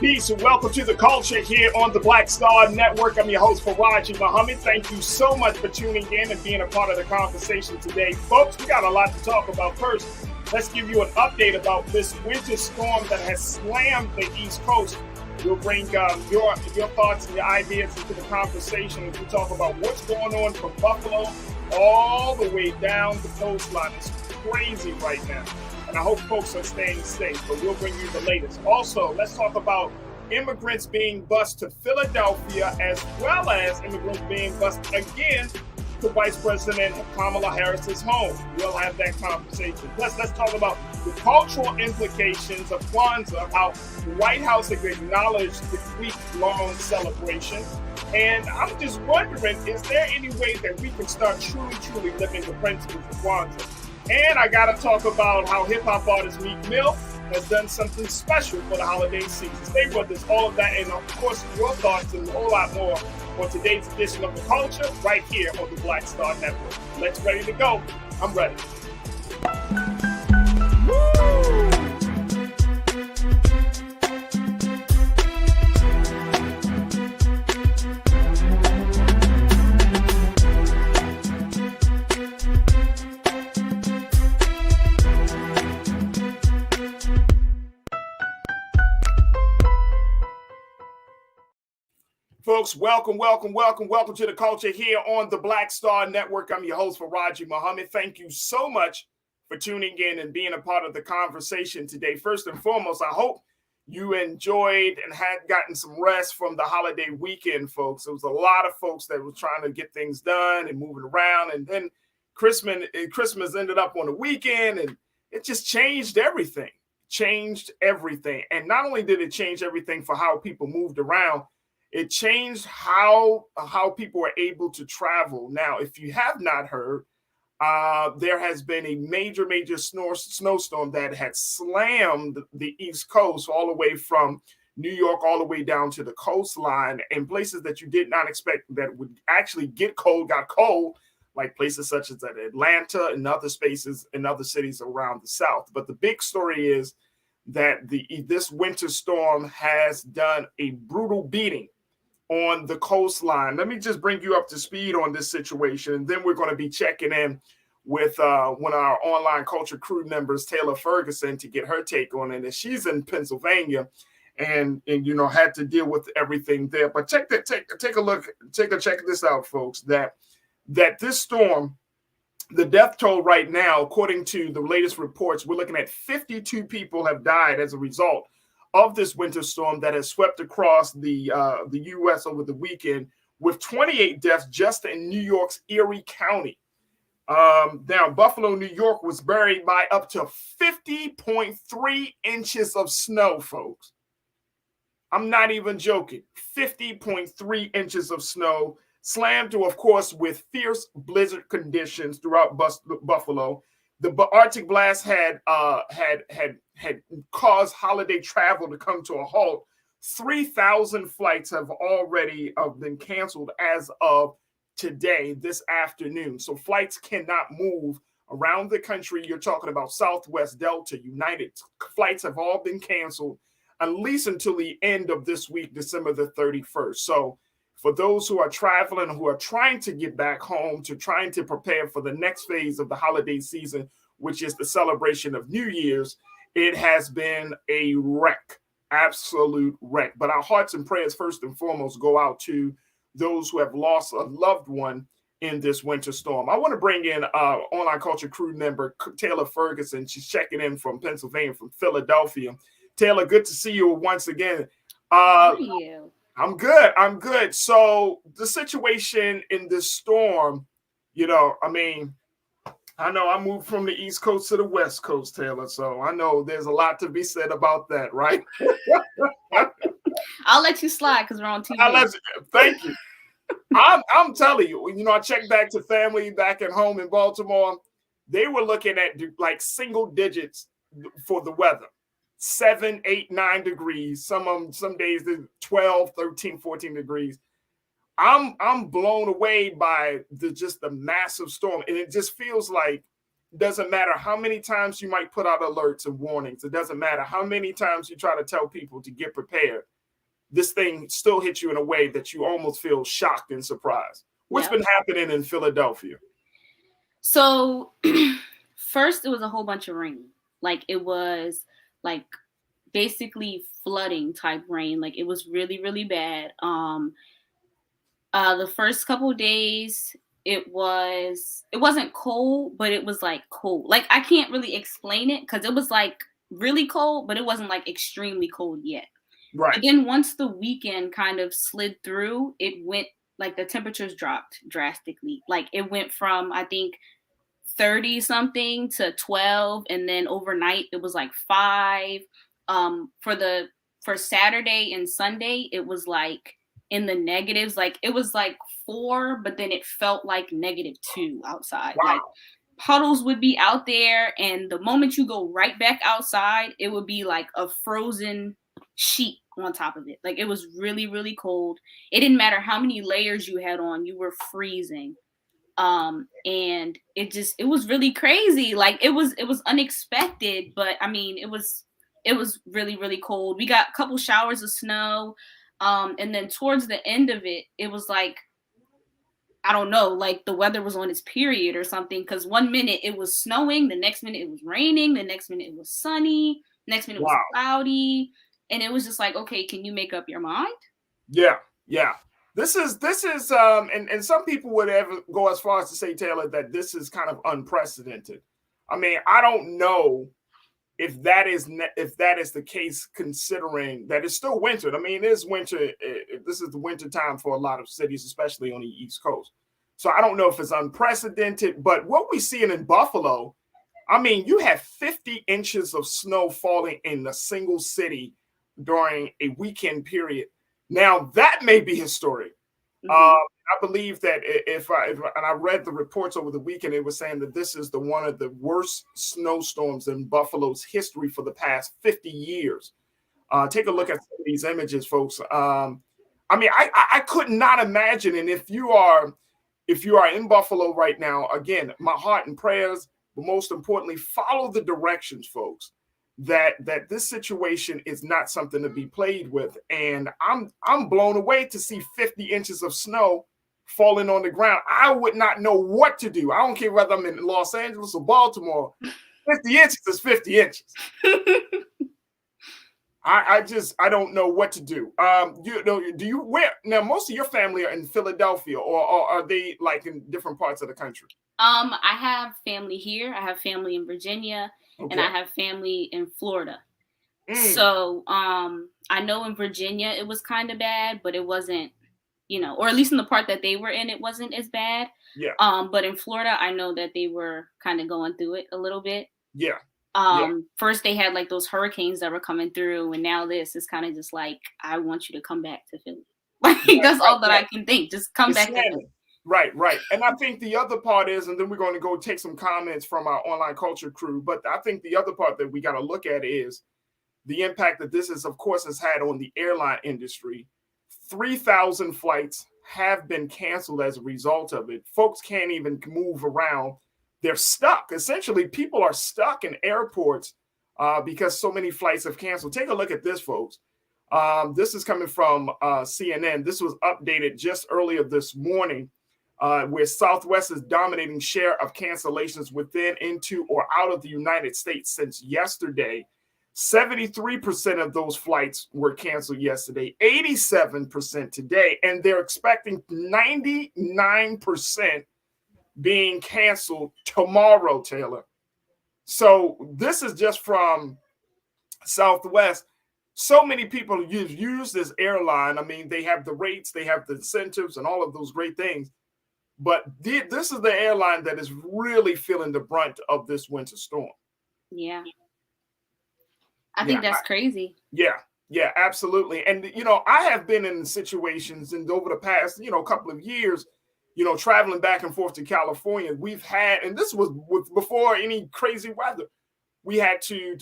Peace and welcome to the culture here on the Black Star Network. I'm your host, Farajii Muhammad. Thank you so much for tuning in and being a part of the conversation today. Folks, we got a lot to talk about. First, let's give you an update about this winter storm that has slammed the East Coast. We'll bring your thoughts and your ideas into the conversation as we talk about what's going on from Buffalo all the way down the coastline. It's crazy right now. And I hope folks are staying safe, but we'll bring you the latest. Also, let's talk about immigrants being bused to Philadelphia, as well as immigrants being bused again to Vice President Kamala Harris's home. We'll have that conversation. Plus, let's talk about the cultural implications of Kwanzaa, how the White House has acknowledged the week-long celebration. And I'm just wondering, is there any way that we can start truly living the principles of Kwanzaa? And I got to talk about how hip-hop artist Meek Mill has done something special for the holiday season. Stay with us, all of that, and of course, your thoughts and a whole lot more on today's edition of The Culture right here on the Black Star Network. Let's ready to go. I'm ready. Woo! Folks, welcome to the culture here on the Black Star Network. I'm your host, Farajii Muhammad. Thank you so much for tuning in and being a part of the conversation today. First and foremost, I hope you enjoyed and had gotten some rest from the holiday weekend, folks. There was a lot of folks that were trying to get things done and moving around, and then Christmas ended up on the weekend, and it just changed everything. And not only did it change everything for how people moved around, it changed how people are able to travel. Now, if you have not heard, there has been a major snowstorm that had slammed the East Coast all the way from New York all the way down to the coastline, and places that you did not expect that would actually got cold, like places such as Atlanta and other spaces and other cities around the South. But the big story is that this winter storm has done a brutal beating on the coastline. Let me just bring you up to speed on this situation, and then we're going to be checking in with one of our online culture crew members, Taylor Ferguson, to get her take on it. And she's in Pennsylvania, and had to deal with everything there. But check this out, folks. That this storm, the death toll right now, according to the latest reports, we're looking at 52 people have died as a result of this winter storm that has swept across the U.S. over the weekend, with 28 deaths just in New York's Erie County. Now, Buffalo, New York was buried by up to 50.3 inches of snow, folks. I'm not even joking. 50.3 inches of snow, slammed to, of course, with fierce blizzard conditions throughout Buffalo. The Arctic blast had caused holiday travel to come to a halt. 3,000 flights have already been canceled as of today, this afternoon. So flights cannot move around the country. You're talking about Southwest, Delta, United. Flights have all been canceled at least until the end of this week, December the 31st. So for those who are traveling, who are trying to get back home, trying to prepare for the next phase of the holiday season, which is the celebration of New Year's, it has been a wreck, absolute wreck. But our hearts and prayers, first and foremost, go out to those who have lost a loved one in this winter storm. I want to bring in online culture crew member Taylor Ferguson. She's checking in from Pennsylvania, from Philadelphia. Taylor, good to see you once again. How are you? I'm good. So the situation in this storm, I know I moved from the East Coast to the West Coast, Taylor. So I know there's a lot to be said about that, right? I'll let you slide because we're on TV. Thank you. I'm telling you, I checked back to family back at home in Baltimore. They were looking at like single digits for the weather. 7, 8, 9 degrees. Some days 12, 13, 14 degrees. I'm blown away by the massive storm. And it just feels like it doesn't matter how many times you might put out alerts and warnings. It doesn't matter how many times you try to tell people to get prepared. this thing still hits you in a way that you almost feel shocked and surprised. What's been happening in Philadelphia? So first, it was a whole bunch of rain. Like, it was like basically flooding type rain. Like, it was really, really bad. The first couple of days, it wasn't cold, but it was like cold. Like, I can't really explain it because it was like really cold, but it wasn't like extremely cold yet. Right. But then once the weekend kind of slid through, it went like the temperatures dropped drastically. Like, it went from, I think, 30 something to 12, and then overnight it was like 5. For Saturday and Sunday, it was like in the negatives. Like, it was like 4, but then it felt like -2 outside. Wow. Like, puddles would be out there, and the moment you go right back outside, it would be like a frozen sheet on top of it. Like, it was really, really cold. It didn't matter how many layers you had on, you were freezing. And it was really crazy. Like, it was unexpected, but I mean, it was really, really cold. We got a couple showers of snow. And then towards the end of it, it was like, I don't know, like the weather was on its period or something. Because one minute it was snowing, the next minute it was raining, the next minute it was sunny, next minute it was cloudy. And it was just like, okay, can you make up your mind? Yeah. This is and some people would ever go as far as to say, Taylor, that this is kind of unprecedented. I mean, I don't know if that is the case, considering that it's still winter. I mean, it is winter. This is the winter time for a lot of cities, especially on the East Coast. So I don't know if it's unprecedented, but what we see in Buffalo, I mean, you have 50 inches of snow falling in a single city during a weekend period. Now, that may be historic. I believe that and I read the reports over the weekend, it was saying that this is one of the worst snowstorms in Buffalo's history for the past 50 years. Take a look at some of these images, folks. I mean, I could not imagine. And if you are in Buffalo right now, again, my heart and prayers, but most importantly, follow the directions, folks. That this situation is not something to be played with. And I'm blown away to see 50 inches of snow falling on the ground. I would not know what to do. I don't care whether I'm in Los Angeles or Baltimore. 50 inches is 50 inches. I don't know what to do. Now most of your family are in Philadelphia, or are they like in different parts of the country? I have family here. I have family in Virginia. Okay. And I have family in Florida. So I know in Virginia it was kind of bad, but it wasn't, or at least in the part that they were in, it wasn't as bad. Yeah. But in Florida, I know that they were kind of going through it a little bit. Yeah. First they had like those hurricanes that were coming through, and now this is kind of just like, I want you to come back to Philly. Like, that's all that I can think. Just come back to Philly. Right. And I think the other part is, and then we're going to go take some comments from our online culture crew, but I think the other part that we got to look at is the impact that this has had on the airline industry. 3,000 flights have been canceled as a result of it. Folks can't even move around. They're stuck. Essentially, people are stuck in airports because so many flights have canceled. Take a look at this, folks. This is coming from CNN. This was updated just earlier this morning. Where Southwest is dominating share of cancellations within, into, or out of the United States since yesterday. 73% of those flights were canceled yesterday, 87% today, and they're expecting 99% being canceled tomorrow, Taylor. So this is just from Southwest. So many people use this airline. I mean, they have the rates, they have the incentives, and all of those great things. But this is the airline that is really feeling the brunt of this winter storm. Yeah. I think that's crazy. Yeah, absolutely. And, I have been in situations and over the past, couple of years, traveling back and forth to California. We've had, and this was before any crazy weather, we had to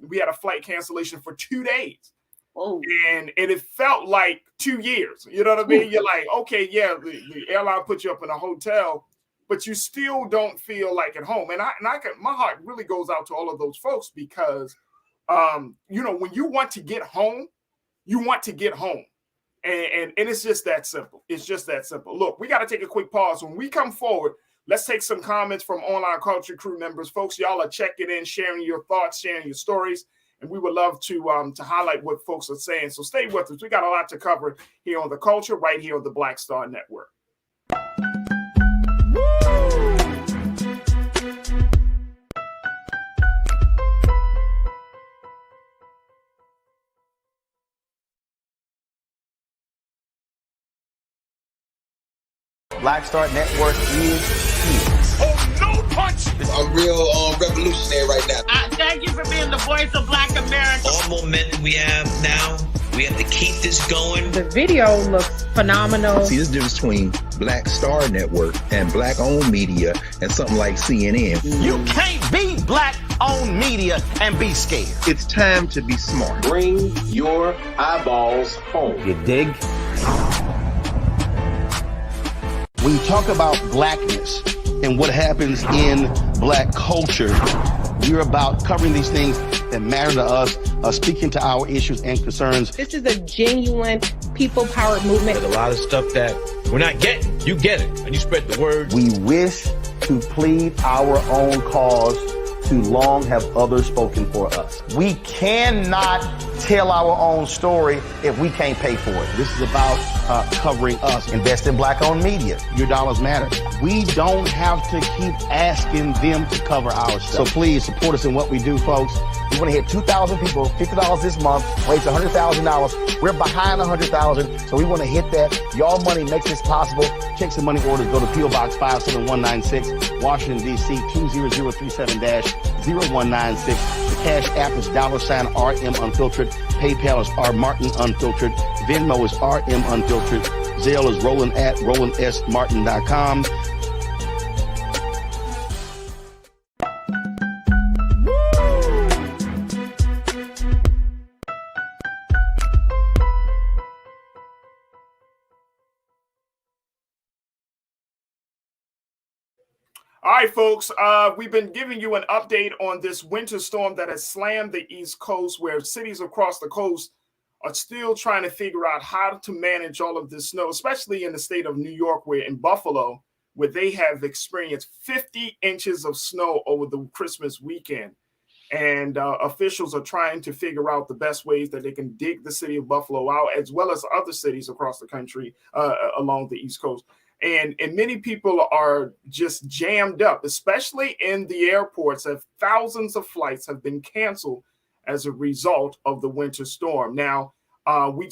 we had a flight cancellation for 2 days. Oh. And it felt like 2 years. You know what I mean? You're like, okay, yeah, the airline put you up in a hotel, but you still don't feel like at home. And my heart really goes out to all of those folks because, when you want to get home, you want to get home. And it's just that simple. It's just that simple. Look, we got to take a quick pause. When we come forward, let's take some comments from Online Culture Crew members. Folks, y'all are checking in, sharing your thoughts, sharing your stories, and we would love to highlight what folks are saying. So stay with us. We got a lot to cover here on The Culture, right here on the Black Star Network. Black Star Network is here. Oh, no punch! I'm real revolutionary right now. Thank you for being the voice of Black America. All momentum we have now, we have to keep this going. The video looks phenomenal. See, this difference between Black Star Network and Black-owned media and something like CNN. You can't be Black-owned media and be scared. It's time to be smart. Bring your eyeballs home. You dig? When you talk about blackness and what happens in Black culture, we're about covering these things that matter to us, speaking to our issues and concerns. This is a genuine people-powered movement. There's a lot of stuff that we're not getting. You get it, and you spread the word. We wish to plead our own cause. Too long have others spoken for us. We cannot tell our own story if we can't pay for it. This is about covering us. Invest in Black-owned media. Your dollars matter. We don't have to keep asking them to cover our stuff. So please support us in what we do, folks. We want to hit 2,000 people, $50 this month, raise $100,000. We're behind 100,000, so we want to hit that. Y'all money makes this possible. Checks and money orders go to P.O. Box 57196, Washington, D.C. 20037-0196. The Cash App is $RM Unfiltered. PayPal is R Martin Unfiltered. Venmo is RM Unfiltered. Zelle is Roland at RolandSMartin.com. All right, folks, we've been giving you an update on this winter storm that has slammed the East Coast, where cities across the coast are still trying to figure out how to manage all of this snow, especially in the state of New York, where in Buffalo, where they have experienced 50 inches of snow over the Christmas weekend. And officials are trying to figure out the best ways that they can dig the city of Buffalo out, as well as other cities across the country along the East Coast. And many people are just jammed up, especially in the airports. Thousands of flights have been canceled as a result of the winter storm. Now, we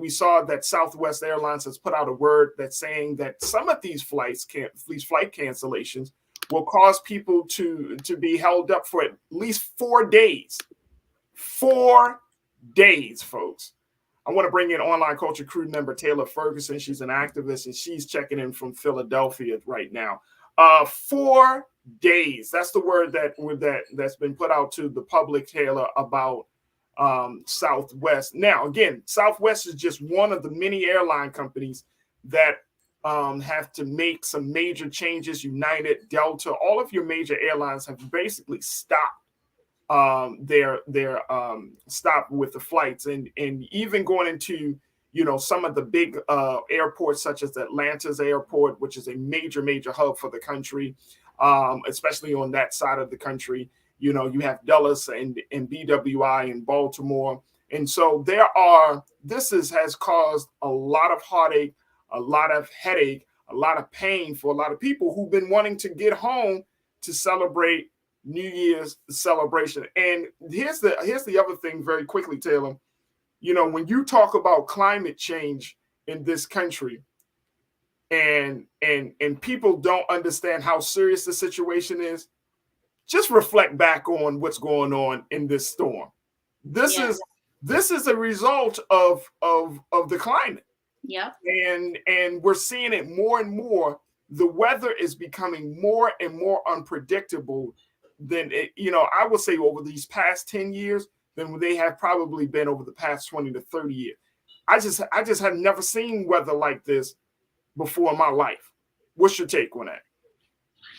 saw that Southwest Airlines has put out a word that's saying that some of these flight cancellations will cause people to be held up for at least 4 days. 4 days, folks. I want to bring in Online Culture Crew member Taylor Ferguson. She's an activist, and she's checking in from Philadelphia right now. 4 days. That's the word that's been put out to the public, Taylor, about Southwest. Now, again, Southwest is just one of the many airline companies that have to make some major changes. United, Delta, all of your major airlines have basically stopped their stop with the flights, and even going into some of the big airports such as Atlanta's airport, which is a major hub for the country, especially on that side of the country. You have Dulles and BWI in Baltimore, and so this has caused a lot of heartache, a lot of headache, a lot of pain for a lot of people who've been wanting to get home to celebrate New Year's celebration. And here's the other thing very quickly, Taylor. When you talk about climate change in this country and people don't understand how serious the situation is, just reflect back on what's going on in this storm. This is a result of the climate. Yeah. And we're seeing it more and more. The weather is becoming more and more unpredictable than I would say over these past 10 years than they have probably been over the past 20 to 30 years. I just have never seen weather like this before in my life. What's your take on that?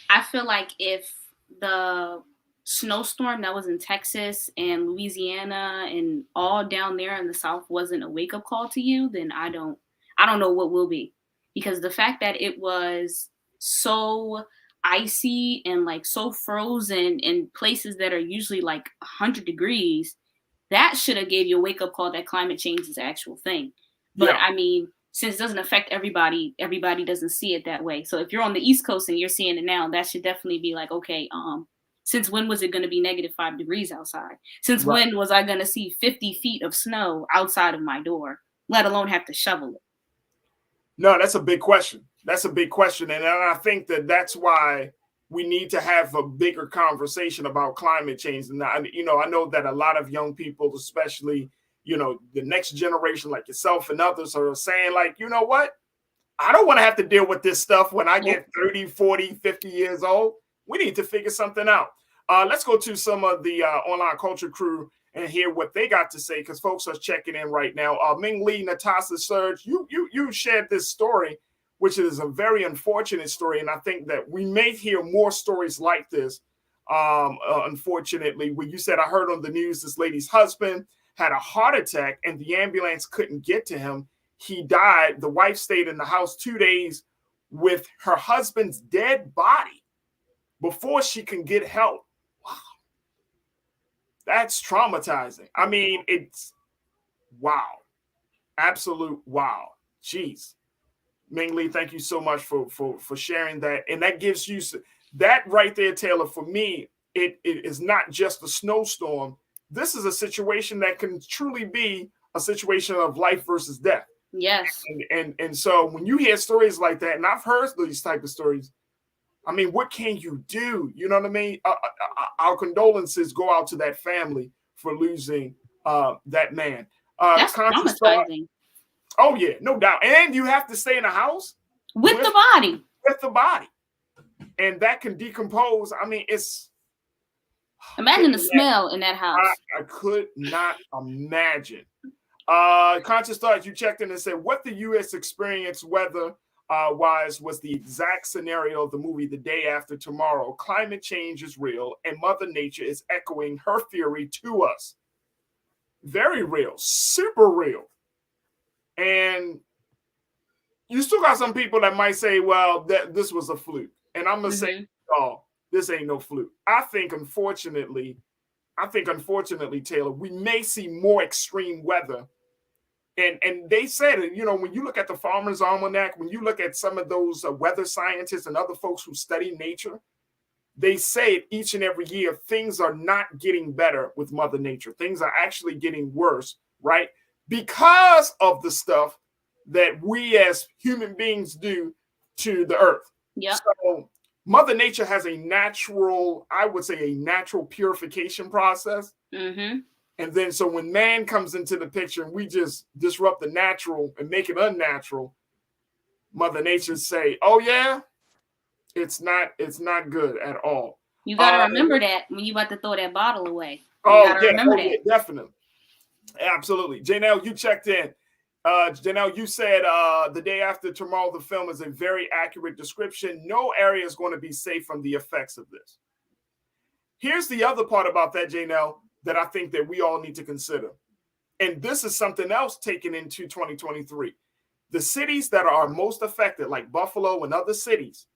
I feel like if the snowstorm that was in Texas and Louisiana and all down there in the South wasn't a wake-up call to you, then I don't know what will be. Because the fact that it was so icy and like so frozen in places that are usually like 100 degrees, that should have gave you a wake-up call that climate change is an actual thing. But I mean, since it doesn't affect everybody doesn't see it that way. So if you're on the East Coast and you're seeing it now, that should definitely be like, okay, since when was it going to be -5 degrees outside? Since when was I going to see 50 feet of snow outside of my door, let alone have to shovel it? No, that's a big question. That's a big question. And I think that's why we need to have a bigger conversation about climate change. And, I know that a lot of young people, especially, the next generation like yourself and others are saying like, you know what? I don't want to have to deal with this stuff when I get 30, 40, 50 years old. We need to figure something out. Let's go to some of the online culture crew and hear what they got to say, because folks are checking in right now. Ming Lee, Natasha Surge, you shared this story, which is a very unfortunate story. And I think that we may hear more stories like this, unfortunately, where you said, I heard on the news this lady's husband had a heart attack and the ambulance couldn't get to him. He died. The wife stayed in the house 2 days with her husband's dead body before she can get help. Wow. That's traumatizing. I mean, it's wow. Absolute wow. Jeez. Ming Lee, thank you so much for sharing that. And that gives you that right there, Taylor. For me, it is not just a snowstorm. This is a situation that can truly be a situation of life versus death. Yes. And so when you hear stories like that, and I've heard these type of stories, I mean, what can you do? You know what I mean? Our condolences go out to that family for losing that man. That's traumatizing. Oh, yeah, no doubt. And you have to stay in a house with the body. With the body. And that can decompose. I mean, it's... Imagine the smell in that house. I could not imagine. Conscious Thoughts, you checked in and said, what the U.S. experienced weather-wise was the exact scenario of the movie The Day After Tomorrow. Climate change is real, and Mother Nature is echoing her fury to us. Very real. Super real. And you still got some people that might say, well, this was a fluke. And I'm going to say, oh, this ain't no fluke. I think, unfortunately, Taylor, we may see more extreme weather. And they said, when you look at the Farmer's Almanac, when you look at some of those weather scientists and other folks who study nature, they say each and every year, things are not getting better with Mother Nature. Things are actually getting worse, right? Because of the stuff that we as human beings do to the earth. Yeah. So Mother Nature has a natural purification process. Mm-hmm. And then so when man comes into the picture and we just disrupt the natural and make it unnatural, Mother Nature say, oh yeah, it's not good at all. You got to remember that when you about to throw that bottle away. Remember that. Yeah, definitely. Absolutely. Janelle, you checked in. Janelle, you said The Day After Tomorrow, the film, is a very accurate description. No area is going to be safe from the effects of this. Here's the other part about that, Janelle, that I think that we all need to consider. And this is something else taken into 2023. The cities that are most affected, like Buffalo and other cities,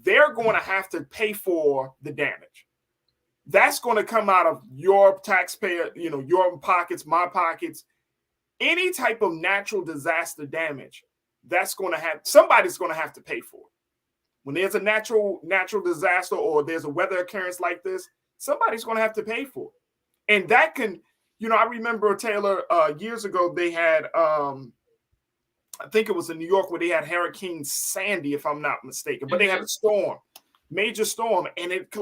they're going to have to pay for the damage. That's going to come out of your taxpayer, your pockets, my pockets. Any type of natural disaster damage, somebody's going to have to pay for it. When there's a natural disaster or there's a weather occurrence like this, somebody's going to have to pay for it. And that can, I remember, Taylor, years ago, they had, I think it was in New York where they had Hurricane Sandy, if I'm not mistaken, but they had a storm, major storm, and it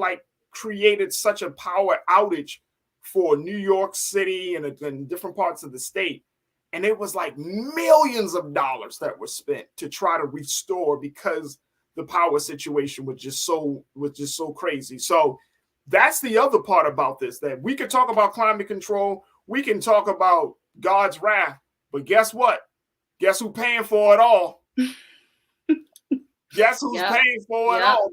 created such a power outage for New York City and different parts of the state. And it was like millions of dollars that were spent to try to restore because the power situation was just so crazy. So that's the other part about this, that we could talk about climate control. We can talk about God's wrath, but guess what? Guess who's paying for it all? Guess who's paying for it all?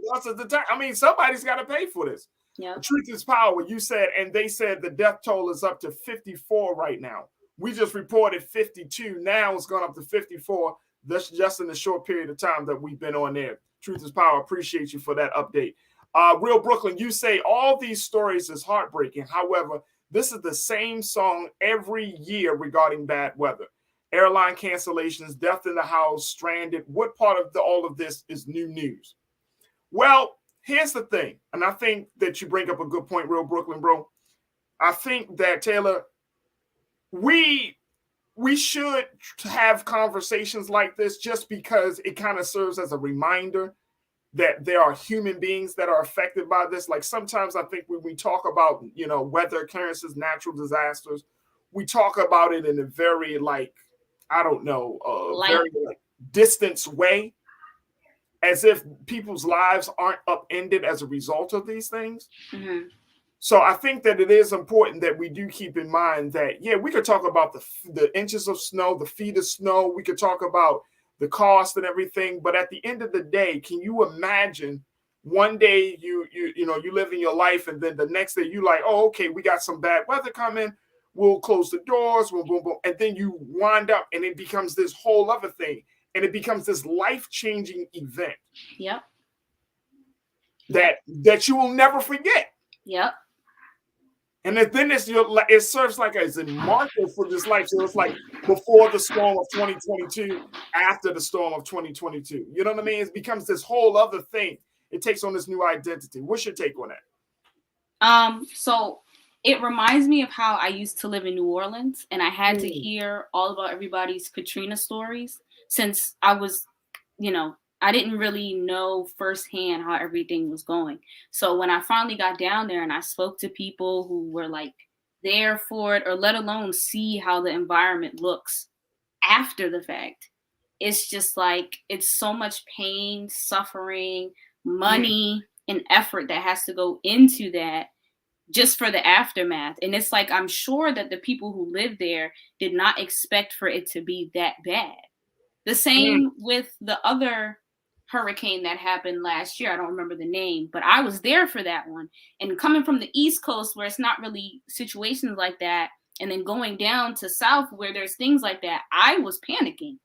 I mean, somebody's got to pay for this. Yeah. Truth is power. You said, and they said the death toll is up to 54 right now. We just reported 52. Now it's gone up to 54. That's just in the short period of time that we've been on there. Truth is power. Appreciate you for that update. Real Brooklyn, you say all these stories is heartbreaking. However, this is the same song every year regarding bad weather. Airline cancellations, death in the house, stranded. What part of all of this is new news? Well, here's the thing, and I think that you bring up a good point, Real Brooklyn, bro. I think that, Taylor, we should have conversations like this just because it kind of serves as a reminder that there are human beings that are affected by this. Like sometimes I think when we talk about, weather occurrences, natural disasters, we talk about it in a very very distance way, as if people's lives aren't upended as a result of these things. Mm-hmm. So I think that it is important that we do keep in mind that, yeah, we could talk about the inches of snow, the feet of snow. We could talk about the cost and everything. But at the end of the day, can you imagine one day you live in your life and then the next day you like, oh, okay, we got some bad weather coming. We'll close the doors, boom, boom, boom. And then you wind up and it becomes this whole other thing. And it becomes this life-changing event. Yep. That you will never forget. Yep. And then it serves as a marker for this life. So it's like before the storm of 2022, after the storm of 2022. You know what I mean? It becomes this whole other thing. It takes on this new identity. What's your take on that? So it reminds me of how I used to live in New Orleans, and I had to hear all about everybody's Katrina stories since I was, I didn't really know firsthand how everything was going. So when I finally got down there and I spoke to people who were like there for it, or let alone see how the environment looks after the fact, it's just like, it's so much pain, suffering, money, and effort that has to go into that just for the aftermath. And it's like, I'm sure that the people who live there did not expect for it to be that bad. The same with the other hurricane that happened last year. I don't remember the name, but I was there for that one. And coming from the East Coast where it's not really situations like that, and then going down to South where there's things like that, I was panicking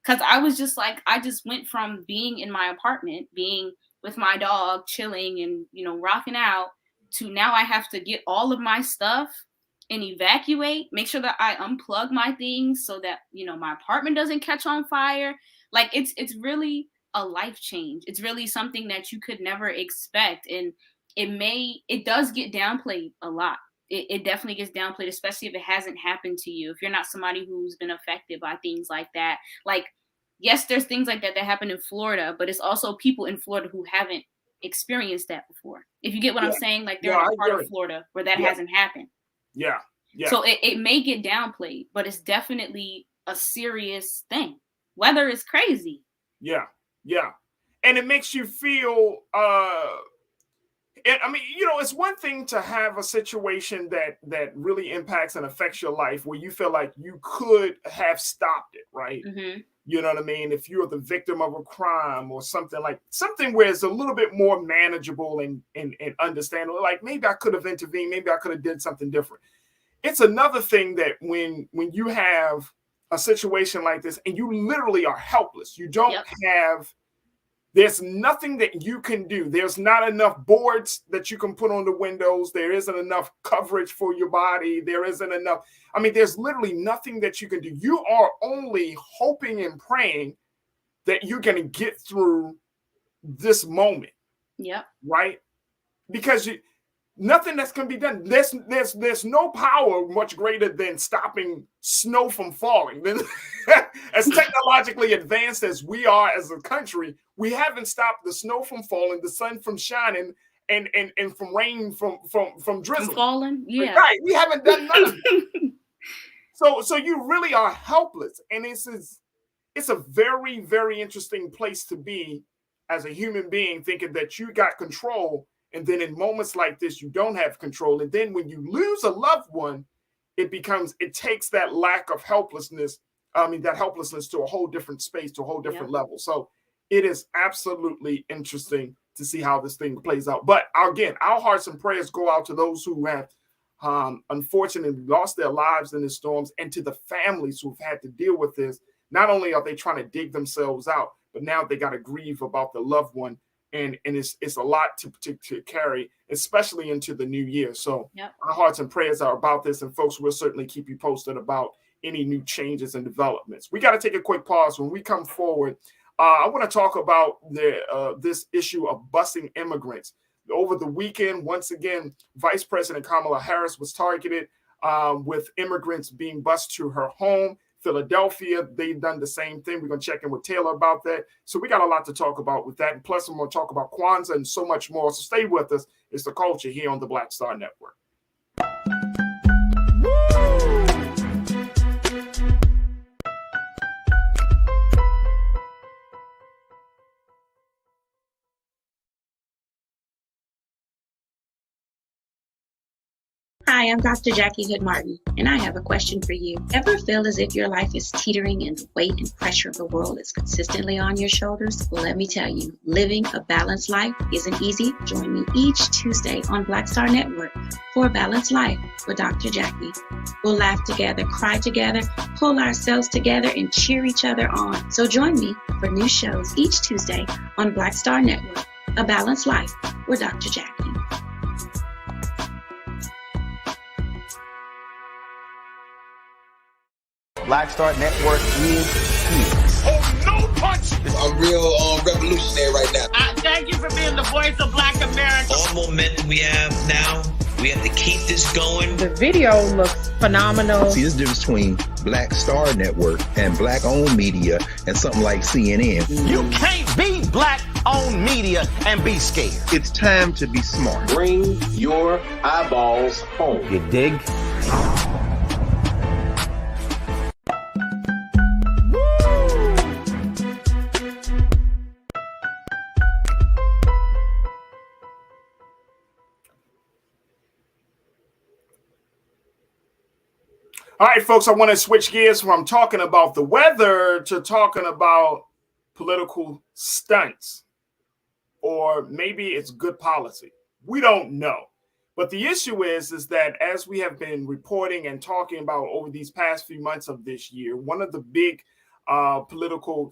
because I was just like, I just went from being in my apartment, being with my dog, chilling and, rocking out, to now I have to get all of my stuff and evacuate, make sure that I unplug my things so that, my apartment doesn't catch on fire. Like it's really a life change. It's really something that you could never expect. And it does get downplayed a lot. It definitely gets downplayed, especially if it hasn't happened to you. If you're not somebody who's been affected by things like that. Like, yes, there's things like that happen in Florida, but it's also people in Florida who haven't experienced that before. If you get what I'm saying, like they're in a part of Florida where that hasn't happened. Yeah. Yeah. So it may get downplayed, but it's definitely a serious thing. Weather is crazy. Yeah. Yeah. And it makes you feel, it's one thing to have a situation that really impacts and affects your life where you feel like you could have stopped it, right? Mm-hmm. You know what I mean? If you're the victim of a crime or something where it's a little bit more manageable and understandable, like maybe I could have intervened, maybe I could have did something different. It's another thing that when you have a situation like this and you literally are helpless, you don't have, there's nothing that you can do. There's not enough boards that you can put on the windows. There isn't enough coverage for your body. There isn't enough. I mean, there's literally nothing that you can do. You are only hoping and praying that you're going to get through this moment. Yep. Right? Because nothing that's going to be done. There's no power much greater than stopping snow from falling. As technologically advanced as we are as a country, we haven't stopped the snow from falling, the sun from shining, and from rain from drizzling. From falling, yeah. Right. We haven't done nothing. So you really are helpless, and it's a very, very interesting place to be as a human being, thinking that you got control. And then in moments like this, you don't have control. And then when you lose a loved one, it takes that lack of helplessness, that helplessness to a whole different space, to a whole different level. So it is absolutely interesting to see how this thing plays out. But again, our hearts and prayers go out to those who have unfortunately lost their lives in the storms, and to the families who've had to deal with this. Not only are they trying to dig themselves out, but now they got to grieve about the loved one. And it's a lot to carry, especially into the new year. So our hearts and prayers are about this. And folks, we'll certainly keep you posted about any new changes and developments. We got to take a quick pause. When we come forward, I want to talk about this issue of busing immigrants. Over the weekend, once again, Vice President Kamala Harris was targeted with immigrants being bused to her home. Philadelphia, they've done the same thing. We're going to check in with Taylor about that. So we got a lot to talk about with that. And plus, I'm going to talk about Kwanzaa and so much more. So stay with us. It's The Culture here on the Black Star Network. Hi, I'm Dr. Jackie Hood Martin, and I have a question for you. Ever feel as if your life is teetering and the weight and pressure of the world is consistently on your shoulders? Well, let me tell you, living a balanced life isn't easy. Join me each Tuesday on Black Star Network for A Balanced Life with Dr. Jackie. We'll laugh together, cry together, pull ourselves together, and cheer each other on. So join me for new shows each Tuesday on Black Star Network, A Balanced Life with Dr. Jackie. Black Star Network is here. Oh, no punch! I'm real revolutionary right now. Thank you for being the voice of Black America. All momentum we have now, we have to keep this going. The video looks phenomenal. See, there's a difference between Black Star Network and black-owned media and something like CNN. You can't be black-owned media and be scared. It's time to be smart. Bring your eyeballs home. You dig? All right, folks, I want to switch gears from talking about the weather to talking about political stunts, or maybe it's good policy. We don't know. But the issue is that as we have been reporting and talking about over these past few months of this year, one of the big political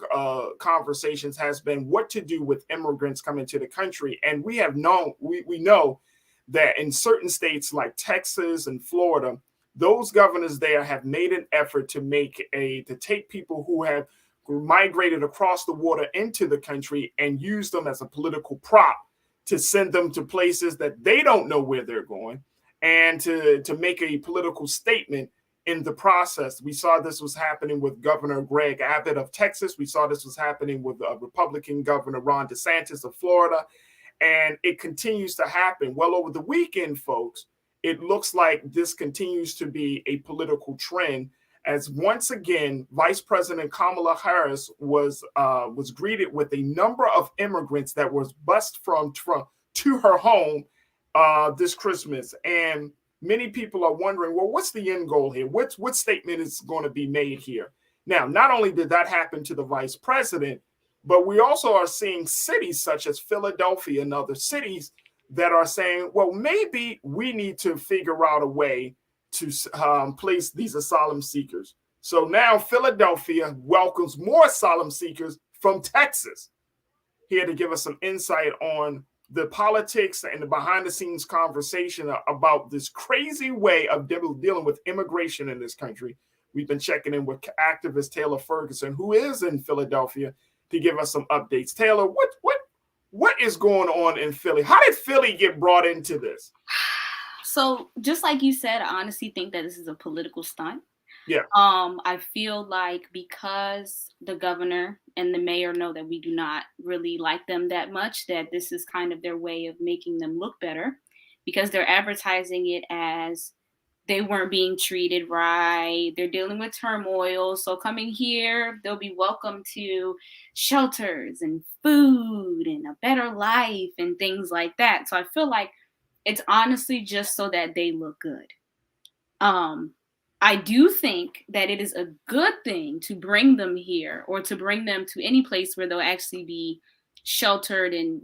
conversations has been what to do with immigrants coming to the country. And we have known, we know that in certain states like Texas and Florida, those governors there have made an effort to take people who have migrated across the water into the country and use them as a political prop to send them to places that they don't know where they're going, and to make a political statement in the process. We saw this was happening with Governor Greg Abbott of Texas. We saw this was happening with Republican Governor Ron DeSantis of Florida, and it continues to happen. Well, over the weekend, folks, it looks like this continues to be a political trend, as once again, Vice President Kamala Harris was greeted with a number of immigrants that was bused to her home this Christmas. And many people are wondering, well, what's the end goal here? What statement is going to be made here? Now, not only did that happen to the vice president, but we also are seeing cities such as Philadelphia and other cities that are saying, well, maybe we need to figure out a way to place these asylum seekers. So now Philadelphia welcomes more asylum seekers from Texas. Here to give us some insight on the politics and the behind the scenes conversation about this crazy way of dealing with immigration in this country. We've been checking in with activist Taylor Ferguson, who is in Philadelphia, to give us some updates. Taylor, what is going on in Philly? How did Philly get brought into this? So just like you said, I honestly think that this is a political stunt. Yeah. I feel like because the governor and the mayor know that we do not really like them that much, that this is kind of their way of making them look better, because they're advertising it as they weren't being treated right. They're dealing with turmoil. So coming here, they'll be welcome to shelters and food and a better life and things like that. So I feel like it's honestly just so that they look good. I do think that it is a good thing to bring them here, or to bring them to any place where they'll actually be sheltered and,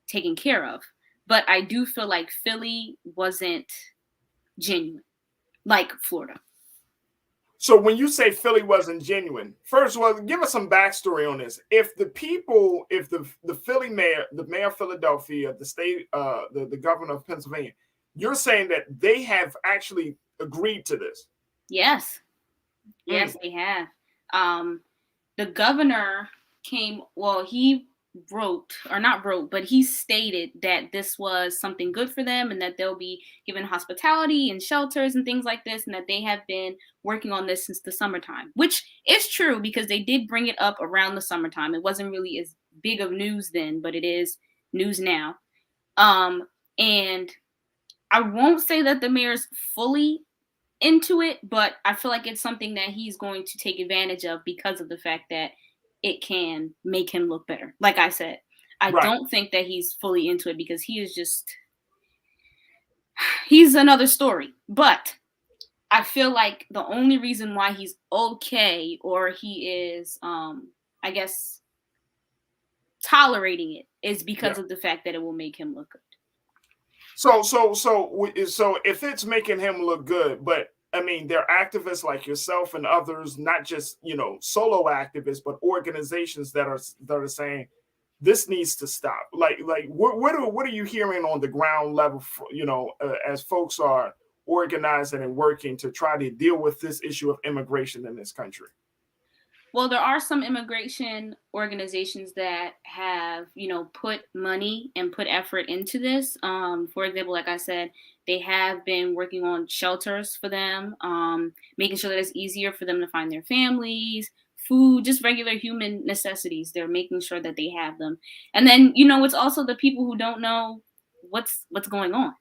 taken care of. But I do feel like Philly wasn't genuine, like Florida. So when you say Philly wasn't genuine, first of all, give us some backstory on this. If the Philly mayor, the mayor of Philadelphia, the state, the governor of Pennsylvania, you're saying that they have actually agreed to this? Yes. Yes, they have. The governor he he stated that this was something good for them and that they'll be given hospitality and shelters and things like this, and that they have been working on this since the summertime, which is true because they did bring it up around the summertime. It wasn't really as big of news then, but it is news now. And I won't say that the mayor's fully into it, but I feel like it's something that he's going to take advantage of because of the fact that it can make him look better. Like I said, I don't think that he's fully into it because he's another story. But I feel like the only reason why he's okay, or he is, I guess, tolerating it, is because of the fact that it will make him look good. So if it's making him look good, but I mean, there are activists like yourself and others, not just, solo activists, but organizations that are saying this needs to stop. Like what are you hearing on the ground level, as folks are organizing and working to try to deal with this issue of immigration in this country? Well, there are some immigration organizations that have, put money and put effort into this. For example, like I said, they have been working on shelters for them, making sure that it's easier for them to find their families, food, just regular human necessities. They're making sure that they have them. And then, it's also the people who don't know what's going on.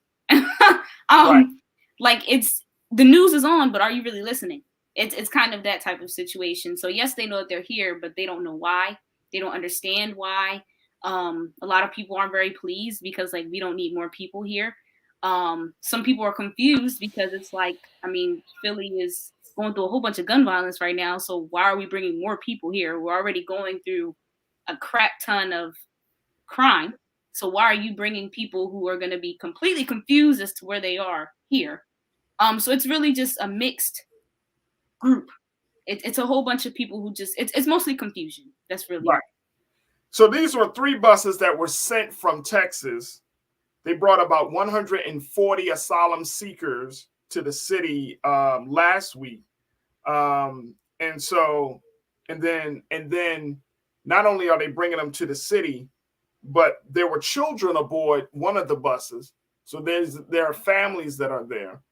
Like the news is on, but are you really listening? It's kind of that type of situation. So yes, they know that they're here, but they don't know why. They don't understand why. A lot of people aren't very pleased because we don't need more people here. Some people are confused because it's like, I mean, Philly is going through a whole bunch of gun violence right now. So why are we bringing more people here? We're already going through a crap ton of crime. So why are you bringing people who are going to be completely confused as to where they are here? So it's really just a mixed group. It's a whole bunch of people who just it's mostly confusion. That's really right. So these were 3 buses that were sent from Texas. They brought about 140 asylum seekers to the city last week, and then not only are they bringing them to the city, but there were children aboard one of the buses. So there are families that are there.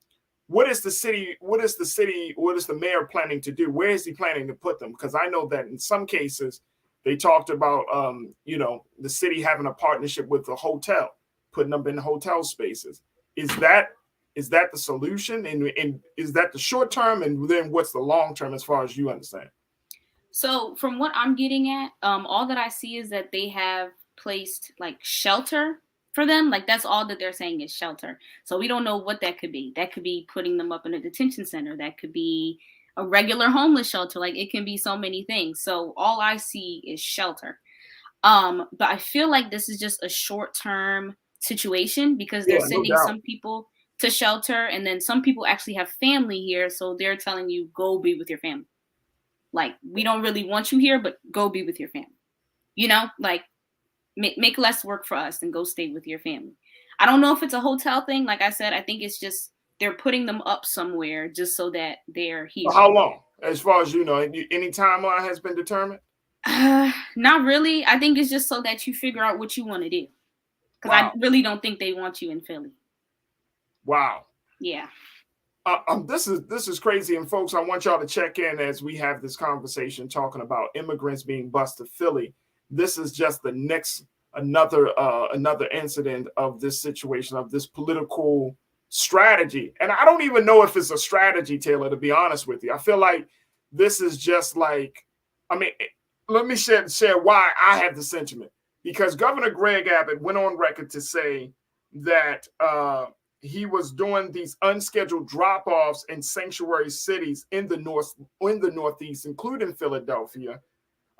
What is the mayor planning to do? Where is he planning to put them? Because I know that in some cases they talked about, the city having a partnership with the hotel, putting them in hotel spaces. Is that the solution? And is that the short term? And then what's the long term as far as you understand? So from what I'm getting at, all that I see is that they have placed shelter for them. That's all that they're saying is shelter. So we don't know what that could be. That could be putting them up in a detention center. That could be a regular homeless shelter. It can be so many things. So all I see is shelter. But I feel like this is just a short-term situation because they're sending some people to shelter, and then some people actually have family here. So they're telling you, go be with your family. We don't really want you here, but go be with your family. Make less work for us and go stay with your family. I don't know if it's a hotel thing. Like I said, I think it's just they're putting them up somewhere just so that they're here. How long? As far as you know, any timeline has been determined? Not really. I think it's just so that you figure out what you want to do. Because I really don't think they want you in Philly. Wow. Yeah. This is crazy. And folks, I want y'all to check in as we have this conversation talking about immigrants being bused to Philly. This is just the next another incident of this situation, of this political strategy. And I don't even know if it's a strategy, Taylor, to be honest with you. I feel like this is just let me share why I have the sentiment. Because Governor Greg Abbott went on record to say that he was doing these unscheduled drop-offs in sanctuary cities in the Northeast, including Philadelphia,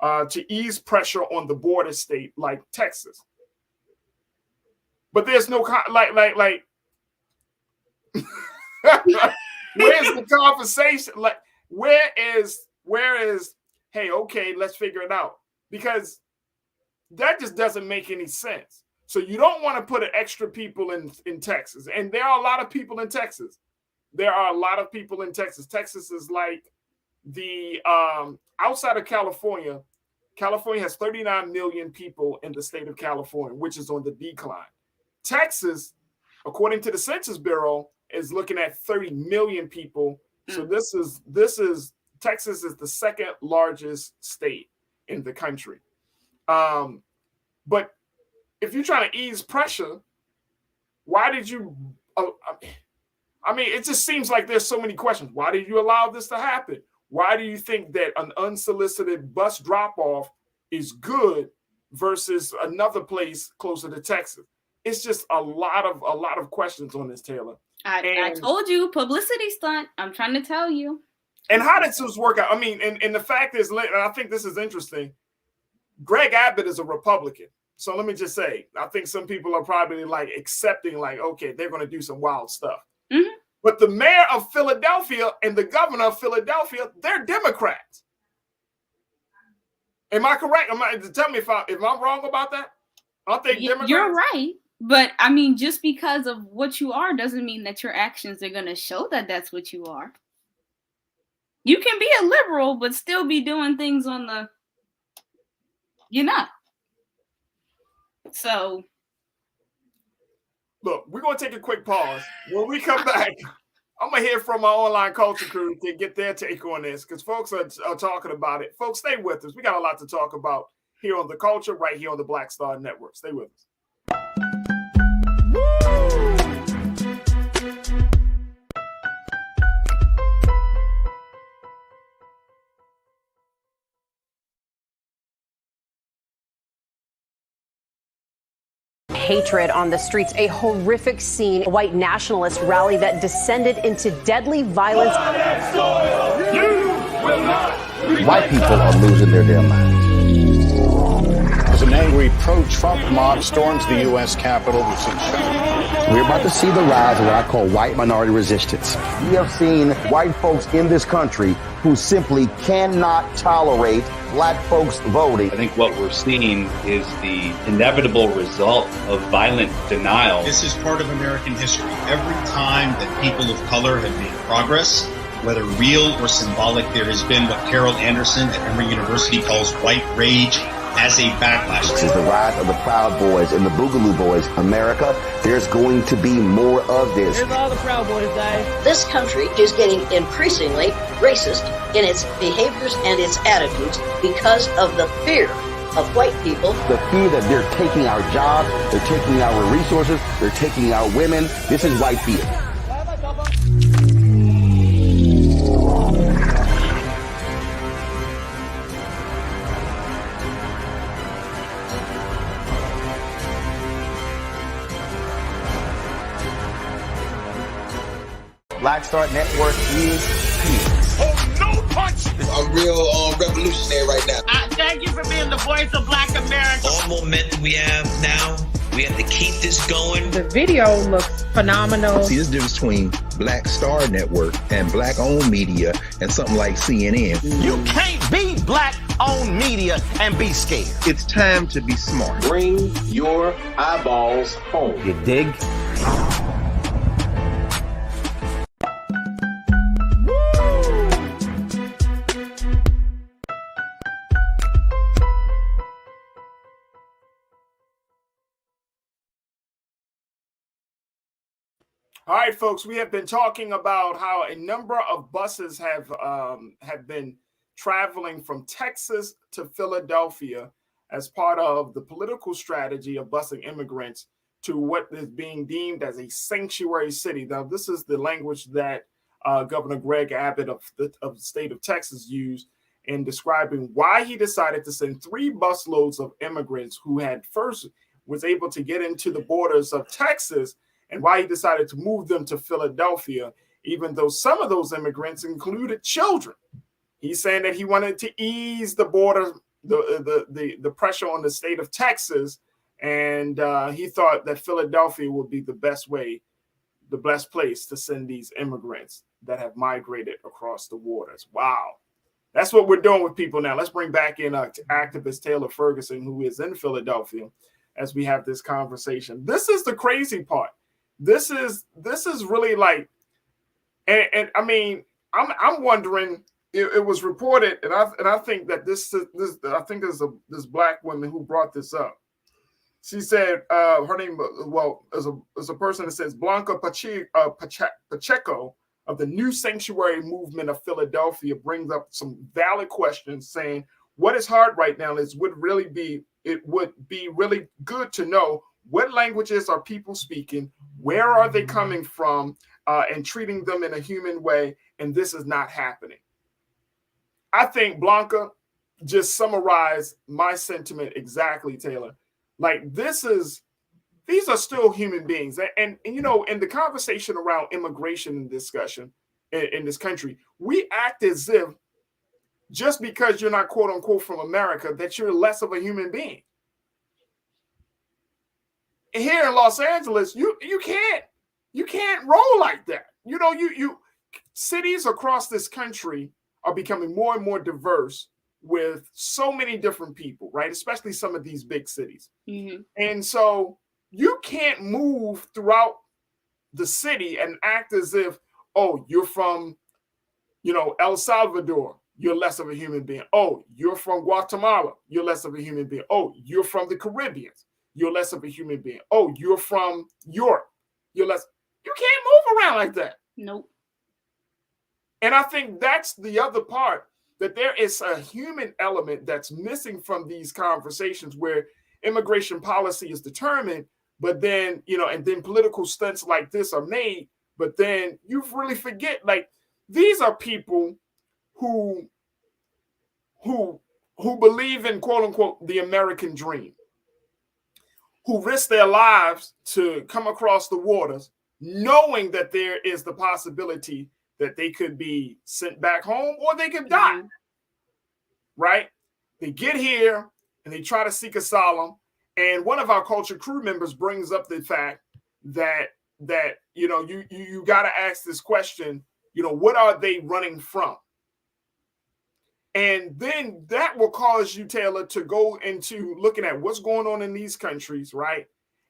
to ease pressure on the border state like Texas. but there's no like. Where's the conversation? Like, where is? Hey, okay, let's figure it out, because that just doesn't make any sense. So you don't want to put an extra people in Texas, and there are a lot of people in Texas. Texas is like the outside of California. California has 39 million people in the state of California, which is on the decline. Texas, according to the Census Bureau, is looking at 30 million people. So this is Texas is the second largest state in the country. But if you're trying to ease pressure, why did you? I mean, it just seems like there's so many questions. Why did you allow this to happen? Why do you think that an unsolicited bus drop-off is good versus another place closer to Texas? It's just a lot of questions on this, Taylor. I told you, publicity stunt. I'm trying to tell you. And how did this work out? I mean, and the fact is, and I think this is interesting, Greg Abbott is a Republican. So let me just say, I think some people are probably like accepting, like, okay, they're going to do some wild stuff. Mm-hmm. But the mayor of Philadelphia and the governor of Philadelphia, they're Democrats. Am I correct? Tell me if I'm wrong about that. Aren't they Democrats? You're right. But I mean, just because of what you are doesn't mean that your actions are going to show that that's what you are. You can be a liberal, but still be doing things on the, you're not. So. Look, we're going to take a quick pause. When we come back, I'm going to hear from my online culture crew to get their take on this, because folks are talking about it. Folks, stay with us. We got a lot to talk about here on The Culture, right here on the Black Star Network. Stay with us. Hatred on the streets, a horrific scene, a white nationalist rally that descended into deadly violence. White people are losing their damn minds. As an angry pro-Trump mob storms the U.S. Capitol, we've seen We're about to see the rise of what I call white minority resistance. We have seen white folks in this country who simply cannot tolerate black folks voting. I think what we're seeing is the inevitable result of violent denial. This is part of American history. Every time that people of color have made progress, whether real or symbolic, there has been what Carol Anderson at Emory University calls white rage as a backlash. This is the rise of the Proud Boys and the Boogaloo Boys. America, there's going to be more of this. Here's all the Proud Boys, guys. This country is getting increasingly racist in its behaviors and its attitudes because of the fear of white people. The fear that they're taking our jobs, they're taking our resources, they're taking our women. This is white fear. Black Star Network is here. Oh, no punch! I'm real revolutionary right now. Thank you for being the voice of Black America. All momentum we have now, we have to keep this going. The video looks phenomenal. See, there's a difference between Black Star Network and black-owned media and something like CNN. You can't be black-owned media and be scared. It's time to be smart. Bring your eyeballs home. You dig? All right, folks, we have been talking about how a number of buses have been traveling from Texas to Philadelphia as part of the political strategy of busing immigrants to what is being deemed as a sanctuary city. Now, this is the language that Governor Greg Abbott of the state of Texas used in describing why he decided to send 3 busloads of immigrants who had first was able to get into the borders of Texas, and why he decided to move them to Philadelphia, even though some of those immigrants included children. He's saying that he wanted to ease the border, the pressure on the state of Texas And he thought that Philadelphia would be the best place to send these immigrants that have migrated across the waters. Wow. That's what we're doing with people now. Let's bring back in activist Taylor Ferguson, who is in Philadelphia, as we have this conversation. This is the crazy part. This is really like, and I mean, I'm wondering. It was reported, and I think that this I think there's this black woman who brought this up. She said her name, is a person that says Blanca Pacheco of the New Sanctuary Movement of Philadelphia brings up some valid questions, saying what is hard right now is it would be really good to know what languages are people speaking, where are they coming from, and treating them in a human way, and this is not happening. I think Blanca just summarized my sentiment exactly, Taylor. Like these are still human beings. And you know, in the conversation around immigration and discussion in this country, we act as if just because you're not quote unquote from America, that you're less of a human being. Here in Los Angeles, you can't roll like that. You know, you cities across this country are becoming more and more diverse with so many different people, right? Especially some of these big cities. Mm-hmm. And so you can't move throughout the city and act as if, oh, you're from, you know, El Salvador, you're less of a human being. Oh, you're from Guatemala, you're less of a human being. Oh, you're from the Caribbean, you're less of a human being. Oh, you're from Europe, you're less. You can't move around like that. Nope. And I think that's the other part, that there is a human element that's missing from these conversations where immigration policy is determined, but then, you know, and then political stunts like this are made, but then you really forget, like, these are people who believe in quote unquote the American dream, who risk their lives to come across the waters, knowing that there is the possibility that they could be sent back home or they could die, right? They get here and they try to seek asylum. And one of our culture crew members brings up the fact that you know, you got to ask this question, you know, what are they running from? And then that will cause you, Taylor, to go into looking at what's going on in these countries, right?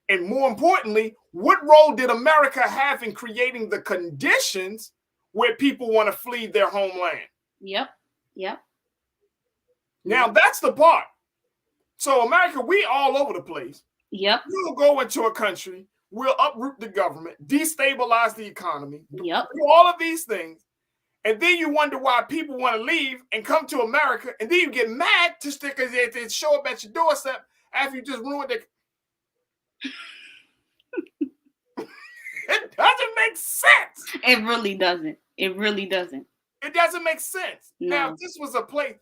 And more importantly, what role did America have in creating the conditions where people want to flee their homeland? Yep. Now that's the part. So America, we all over the place. Yep. We'll go into a country, we'll uproot the government, destabilize the economy, yep, do all of these things. And then you wonder why people want to leave and come to America. And then you get mad just because they show up at your doorstep after you just ruined it. It doesn't make sense. It really doesn't. It really doesn't. It doesn't make sense. No. Now, if this was a place,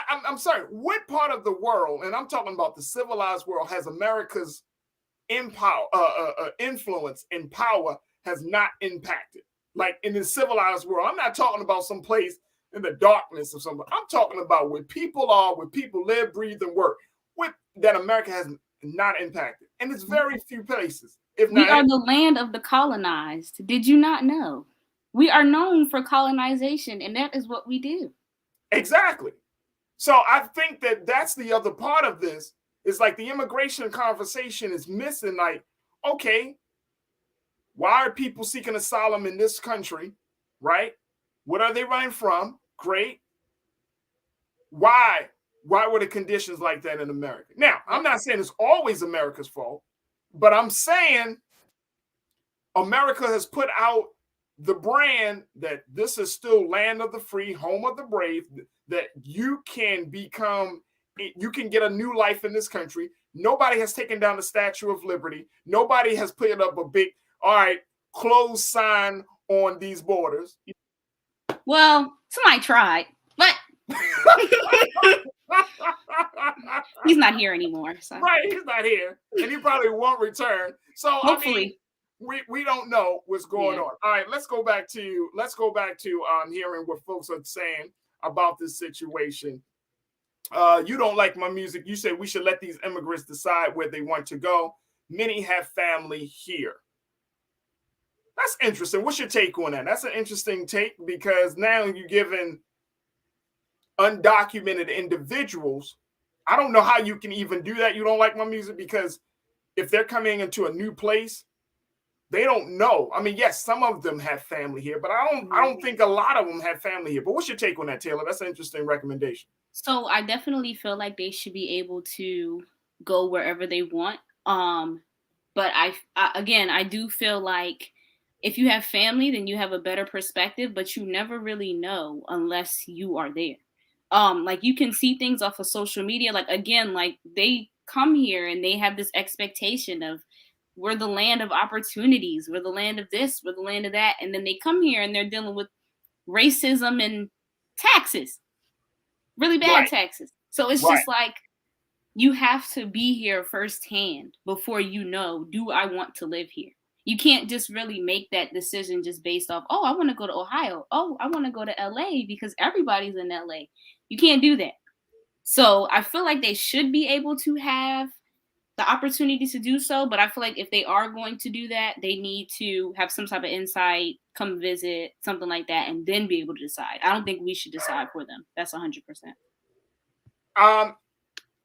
I'm sorry, what part of the world, and I'm talking about the civilized world, has America's influence and power has not impacted? Like in the civilized world, I'm not talking about some place in the darkness or something. I'm talking about where people are, where people live, breathe, and work, that America has not impacted. And it's very few places. We are the land of the colonized. Did you not know? We are known for colonization, and that is what we do. Exactly. So I think that that's the other part of this. Is like the immigration conversation is missing. Like, okay, why are people seeking asylum in this country, right? What are they running from? Great. Why were the conditions like that in America? Now, I'm not saying it's always America's fault, but I'm saying America has put out the brand that this is still land of the free, home of the brave, that you can get a new life in this country. Nobody has taken down the Statue of Liberty. Nobody has put up a big, all right, closed sign on these borders. Well, somebody tried, but he's not here anymore. So. Right, he's not here, and he probably won't return. So hopefully, I mean, we don't know what's going on. All right, let's go back to hearing what folks are saying about this situation. You don't like my music. You say we should let these immigrants decide where they want to go. Many have family here. That's interesting. What's your take on that? That's an interesting take, because now you're giving undocumented individuals, I don't know how you can even do that. You don't like my music, because if they're coming into a new place, they don't know. I mean, yes, some of them have family here, but I don't think a lot of them have family here. But what's your take on that, Taylor? That's an interesting recommendation. So I definitely feel like they should be able to go wherever they want. But I do feel like if you have family, then you have a better perspective, but you never really know unless you are there. Like you can see things off of social media. Like, again, like they come here and they have this expectation of, we're the land of opportunities, we're the land of this, we're the land of that. And then they come here and they're dealing with racism and taxes, really bad taxes. So it's just like, you have to be here firsthand before you know, do I want to live here? You can't just really make that decision just based off, oh, I want to go to Ohio. Oh, I want to go to LA because everybody's in LA. You can't do that. So I feel like they should be able to have the opportunity to do so. But I feel like if they are going to do that, they need to have some type of insight, come visit, something like that, and then be able to decide. I don't think we should decide for them. That's 100%.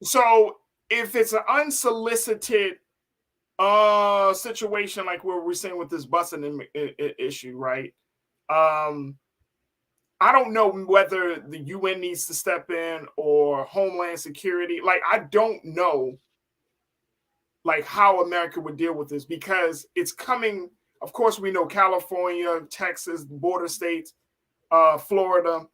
So if it's an unsolicited situation like what we're saying with this busing issue, right? I don't know whether the UN needs to step in or Homeland Security. Like, I don't know like how America would deal with this, because it's coming. Of course, we know California, Texas, border states, Florida.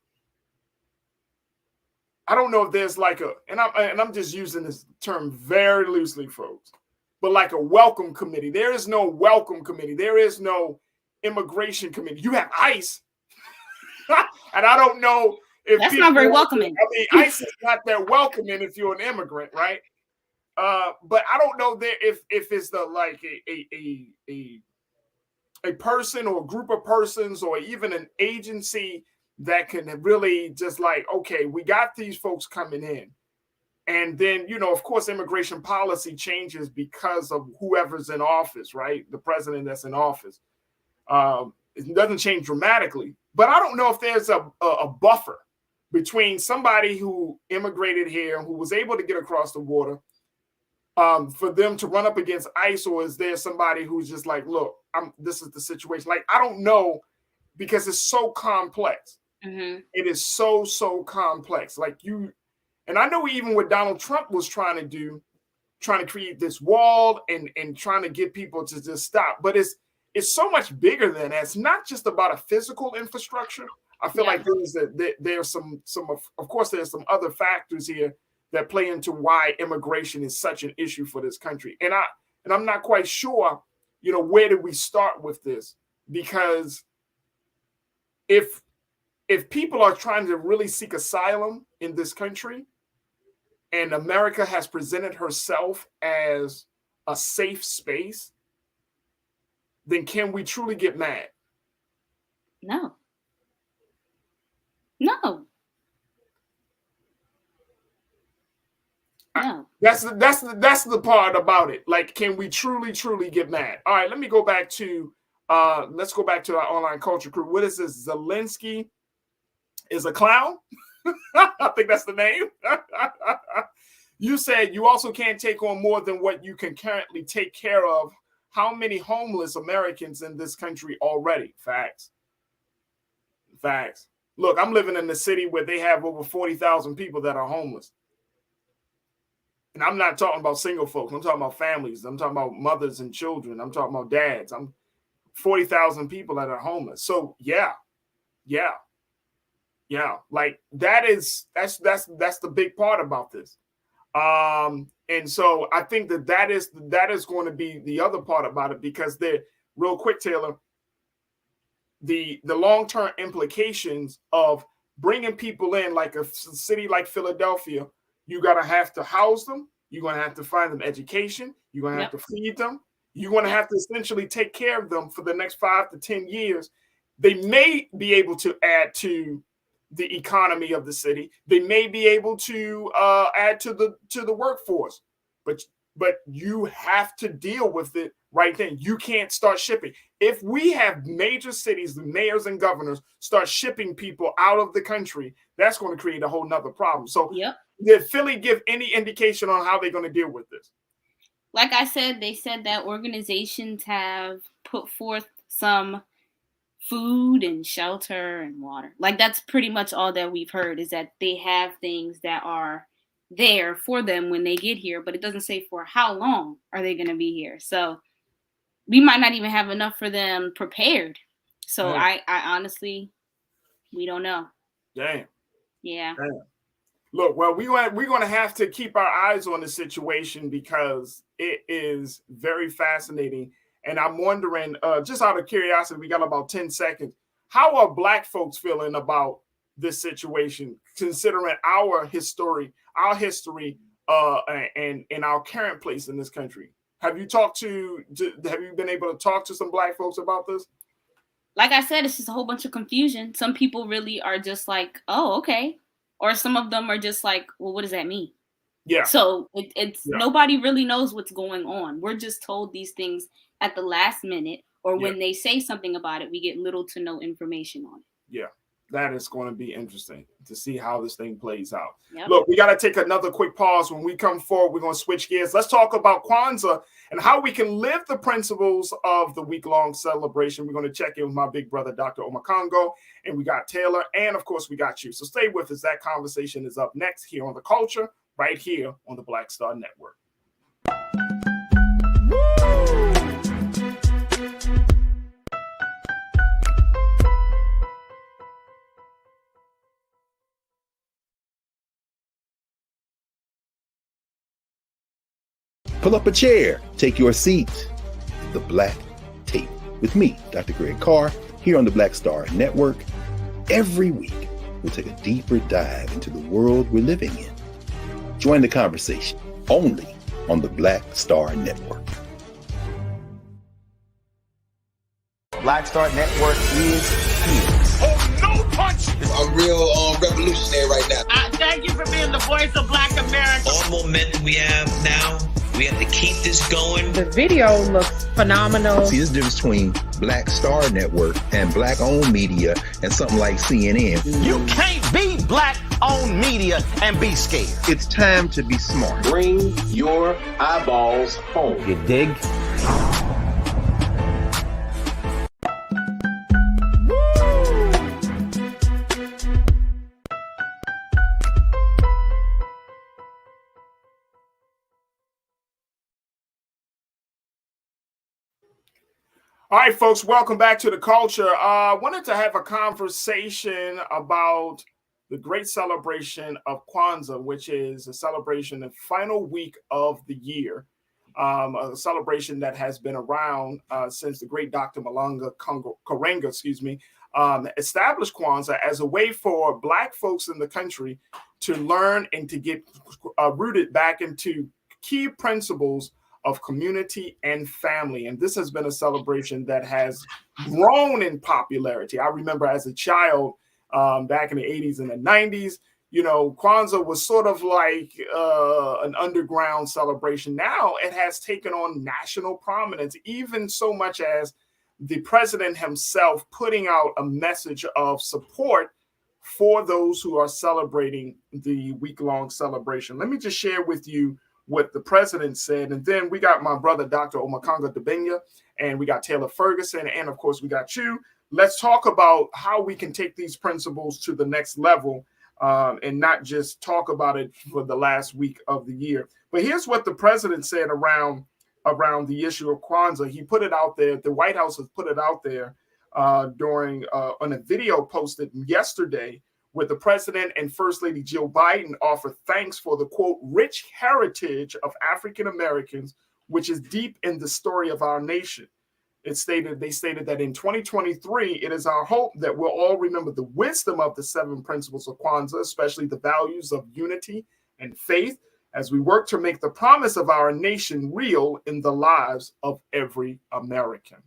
I don't know if there's like and I'm just using this term very loosely, folks, but like a welcome committee. There is no welcome committee. There is no immigration committee. You have ICE. And I don't know if that's not very welcoming. I mean, ICE is not that welcoming if you're an immigrant, right? But I don't know there if it's the like a person or a group of persons or even an agency that can really just like, okay, we got these folks coming in. And then, you know, of course, immigration policy changes because of whoever's in office, right? The president that's in office. It doesn't change dramatically. But I don't know if there's a buffer between somebody who immigrated here, who was able to get across the water, for them to run up against ICE, or is there somebody who's just like, look, this is the situation. Like, I don't know, because it's so complex. Mm-hmm. It is so complex. Like and I know even what Donald Trump was trying to create this wall and trying to get people to just stop. But it's so much bigger than that. It's not just about a physical infrastructure. I feel like there's some of course there's some other factors here that play into why immigration is such an issue for this country. And I'm not quite sure, you know, where do we start with this? Because if people are trying to really seek asylum in this country, and America has presented herself as a safe space, then can we truly get mad? No. That's the part about it. Like, can we truly get mad? All right, let's go back to our online culture crew. What is this? Zelensky is a clown? I think that's the name. You said you also can't take on more than what you can currently take care of. How many homeless Americans in this country already? Facts. Look, I'm living in a city where they have over 40,000 people that are homeless. And I'm not talking about single folks. I'm talking about families. I'm talking about mothers and children. I'm talking about dads. I'm 40,000 people that are homeless. So yeah. Like that's the big part about this. And so I think that is going to be the other part about it, because real quick, Taylor, the long-term implications of bringing people in, like a city like Philadelphia, you're going to have to house them. You're going to have to find them education. You're going to have to feed them. You're going to have to essentially take care of them for the next 5 to 10 years. They may be able to add to the economy of the city. They may be able to add to the workforce, but you have to deal with it right then. You can't start shipping. If we have major cities, the mayors and governors start shipping people out of the country, that's going to create a whole nother problem. So did Philly give any indication on how they're going to deal with this? Like I said, they said that organizations have put forth some food and shelter and water. Like, that's pretty much all that we've heard, is that they have things that are there for them when they get here, but it doesn't say for how long are they going to be here. So we might not even have enough for them prepared. So I honestly, we don't know. Damn. Yeah. Damn. Look, well, we're going to have to keep our eyes on the situation because it is very fascinating. And I'm wondering, just out of curiosity, we got about 10 seconds. How are Black folks feeling about this situation, considering our history, and our current place in this country? Have you been able to talk to some Black folks about this? Like I said, it's just a whole bunch of confusion. Some people really are just like, oh, okay. Or some of them are just like, well, what does that mean? Yeah. So it's nobody really knows what's going on. We're just told these things at the last minute, or when they say something about it, we get little to no information on it. Yeah. That is going to be interesting to see how this thing plays out. Yep. Look, we got to take another quick pause. When we come forward, we're going to switch gears. Let's talk about Kwanzaa and how we can live the principles of the week-long celebration. We're going to check in with my big brother, Dr. Omakongo, and we got Taylor, and of course, we got you. So stay with us. That conversation is up next here on The Culture, right here on the Black Star Network. Pull up a chair, take your seat. The Black Tape with me, Dr. Greg Carr, here on the Black Star Network. Every week, we'll take a deeper dive into the world we're living in. Join the conversation only on the Black Star Network. Black Star Network is here. Oh, no punch! I'm real revolutionary right now. Thank you for being the voice of Black America. All momentum we have now, we have to keep this going. The video looks phenomenal. See, there's a difference between Black Star Network and Black-owned media and something like CNN. You can't be Black-owned media and be scared. It's time to be smart. Bring your eyeballs home. You dig? All right, folks, welcome back to The Culture. I wanted to have a conversation about the great celebration of Kwanzaa, which is a celebration, the final week of the year, a celebration that has been around since the great Dr. Malanga Karenga, established Kwanzaa as a way for Black folks in the country to learn and to get rooted back into key principles of community and family. And this has been a celebration that has grown in popularity. I remember as a child, back in the 80s and the 90s, Kwanzaa was sort of like an underground celebration. Now it has taken on national prominence, even so much as the president himself putting out a message of support for those who are celebrating the week-long celebration. Let me just share with you what the president said. And then we got my brother, Dr. Omakongo Debenya, and we got Taylor Ferguson, and of course we got you. Let's talk about how we can take these principles to the next level and not just talk about it for the last week of the year. But here's what the president said around the issue of Kwanzaa. He put it out there. The White House has put it out there on a video posted yesterday, where the president and First Lady Jill Biden offer thanks for the, quote, rich heritage of African Americans, which is deep in the story of our nation. They stated that in 2023, it is our hope that we'll all remember the wisdom of the 7 principles of Kwanzaa, especially the values of unity and faith, as we work to make the promise of our nation real in the lives of every American.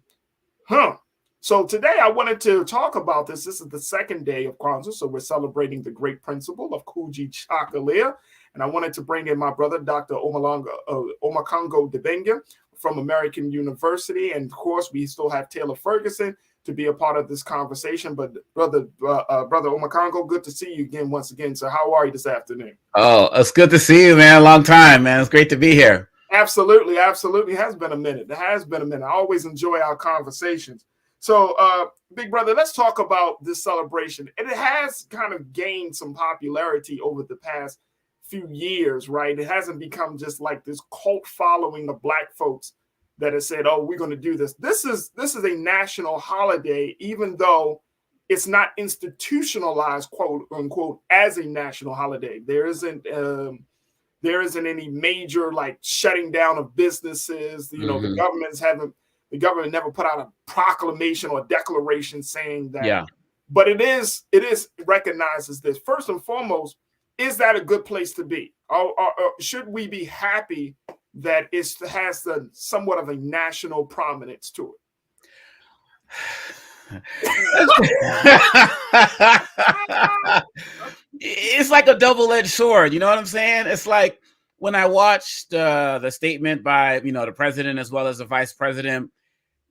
So today I wanted to talk about this. This is the second day of Kwanzaa, so we're celebrating the great principle of Kuji Chakalia. And I wanted to bring in my brother, Dr. Omakongo Dibenge from American University. And of course, we still have Taylor Ferguson to be a part of this conversation. But brother Omakongo, good to see you again once again. So how are you this afternoon? Oh, it's good to see you, man. Long time, man. It's great to be here. Absolutely. It has been a minute. I always enjoy our conversations. So, big brother, let's talk about this celebration. And it has kind of gained some popularity over the past few years, right? It hasn't become just like this cult following of Black folks that has said, oh, we're going to do this. This is a national holiday, even though it's not institutionalized, quote unquote, as a national holiday. There isn't any major like shutting down of businesses. You know, the government never put out a proclamation or a declaration saying that. Yeah. But it is recognized as this. First and foremost, is that a good place to be? Or should we be happy that it has somewhat of a national prominence to it? It's like a double-edged sword. You know what I'm saying? It's like when I watched the statement by, the president as well as the vice president,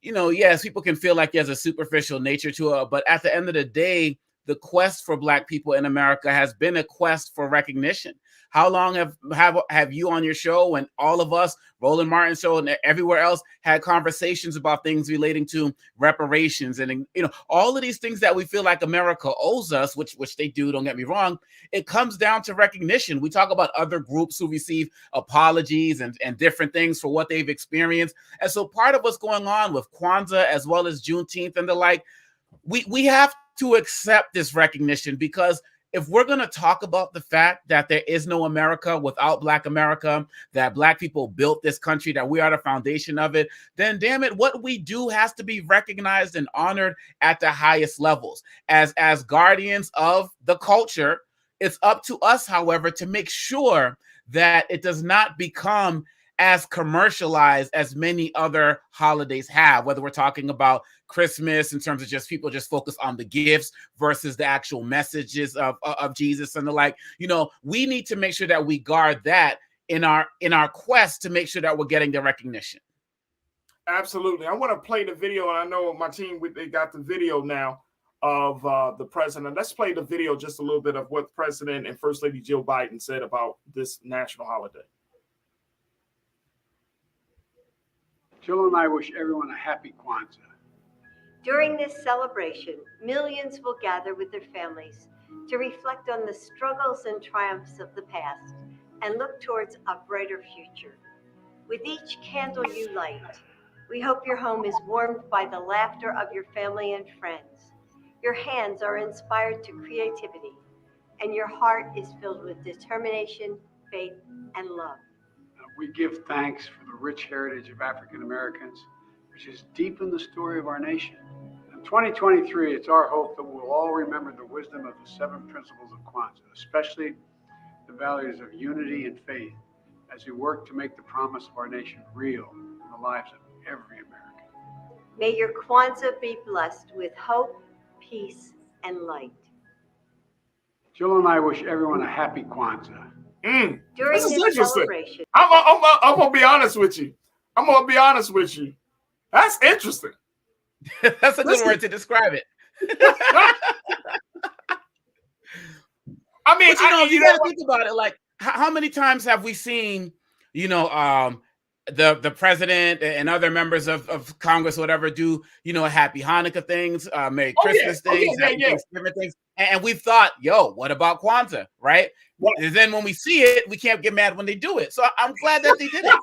yes, people can feel like there's a superficial nature to it. But at the end of the day, the quest for Black people in America has been a quest for recognition. How long have you on your show and all of us, Roland Martin show and everywhere else, had conversations about things relating to reparations and all of these things that we feel like America owes us, which they do, don't get me wrong. It comes down to recognition. We talk about other groups who receive apologies and different things for what they've experienced. And so part of what's going on with Kwanzaa as well as Juneteenth and the like, we have to accept this recognition, because if we're going to talk about the fact that there is no America without Black America, that Black people built this country, that we are the foundation of it, then damn it, what we do has to be recognized and honored at the highest levels. As guardians of the culture, it's up to us, however, to make sure that it does not become as commercialized as many other holidays have, whether we're talking about Christmas in terms of just people just focus on the gifts versus the actual messages of Jesus and the like. We need to make sure that we guard that in our quest to make sure that we're getting the recognition. Absolutely. I want to play the video, and I know my team, they got the video now of the president. Let's play the video, just a little bit of what President and First Lady Jill Biden said about this national holiday. Jill and I wish everyone a happy Kwanzaa. During this celebration, millions will gather with their families to reflect on the struggles and triumphs of the past and look towards a brighter future. With each candle you light, we hope your home is warmed by the laughter of your family and friends. Your hands are inspired to creativity, and your heart is filled with determination, faith, and love. We give thanks for the rich heritage of African Americans, which is deep in the story of our nation. In 2023, it's our hope that we'll all remember the wisdom of the 7 principles of Kwanzaa, especially the values of unity and faith, as we work to make the promise of our nation real in the lives of every American. May your Kwanzaa be blessed with hope, peace, and light. Jill and I wish everyone a happy Kwanzaa. During this celebration, I'm gonna be honest with you. That's interesting. That's a good word to describe it. I mean, you gotta think about it. Like, how many times have we seen, the president and other members of Congress, or whatever, do happy Hanukkah things, Merry Christmas things, Thanksgiving things, and we've thought, what about Kwanzaa, right? And then when we see it, we can't get mad when they do it. So I'm glad that they did it.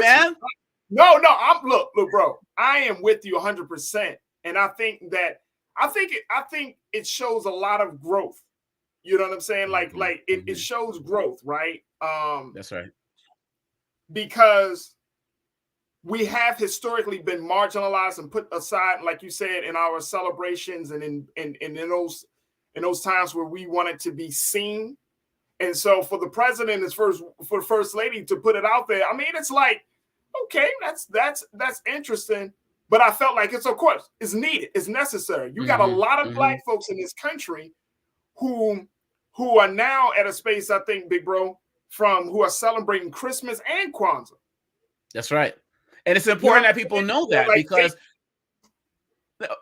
Man. No, look, bro. I am with you 100%, and I think it shows a lot of growth. You know what I'm saying? Like it shows growth, right? That's right. Because we have historically been marginalized and put aside, like you said, in our celebrations and in those times where we wanted to be seen. And so for the president, for First Lady to put it out there, I mean, it's like Okay, that's interesting. But I felt like it's, of course, it's needed, it's necessary. You got a lot of black folks in this country who are now at a space, I think, big bro, who are celebrating Christmas and Kwanzaa. That's right. And it's important that people know that, because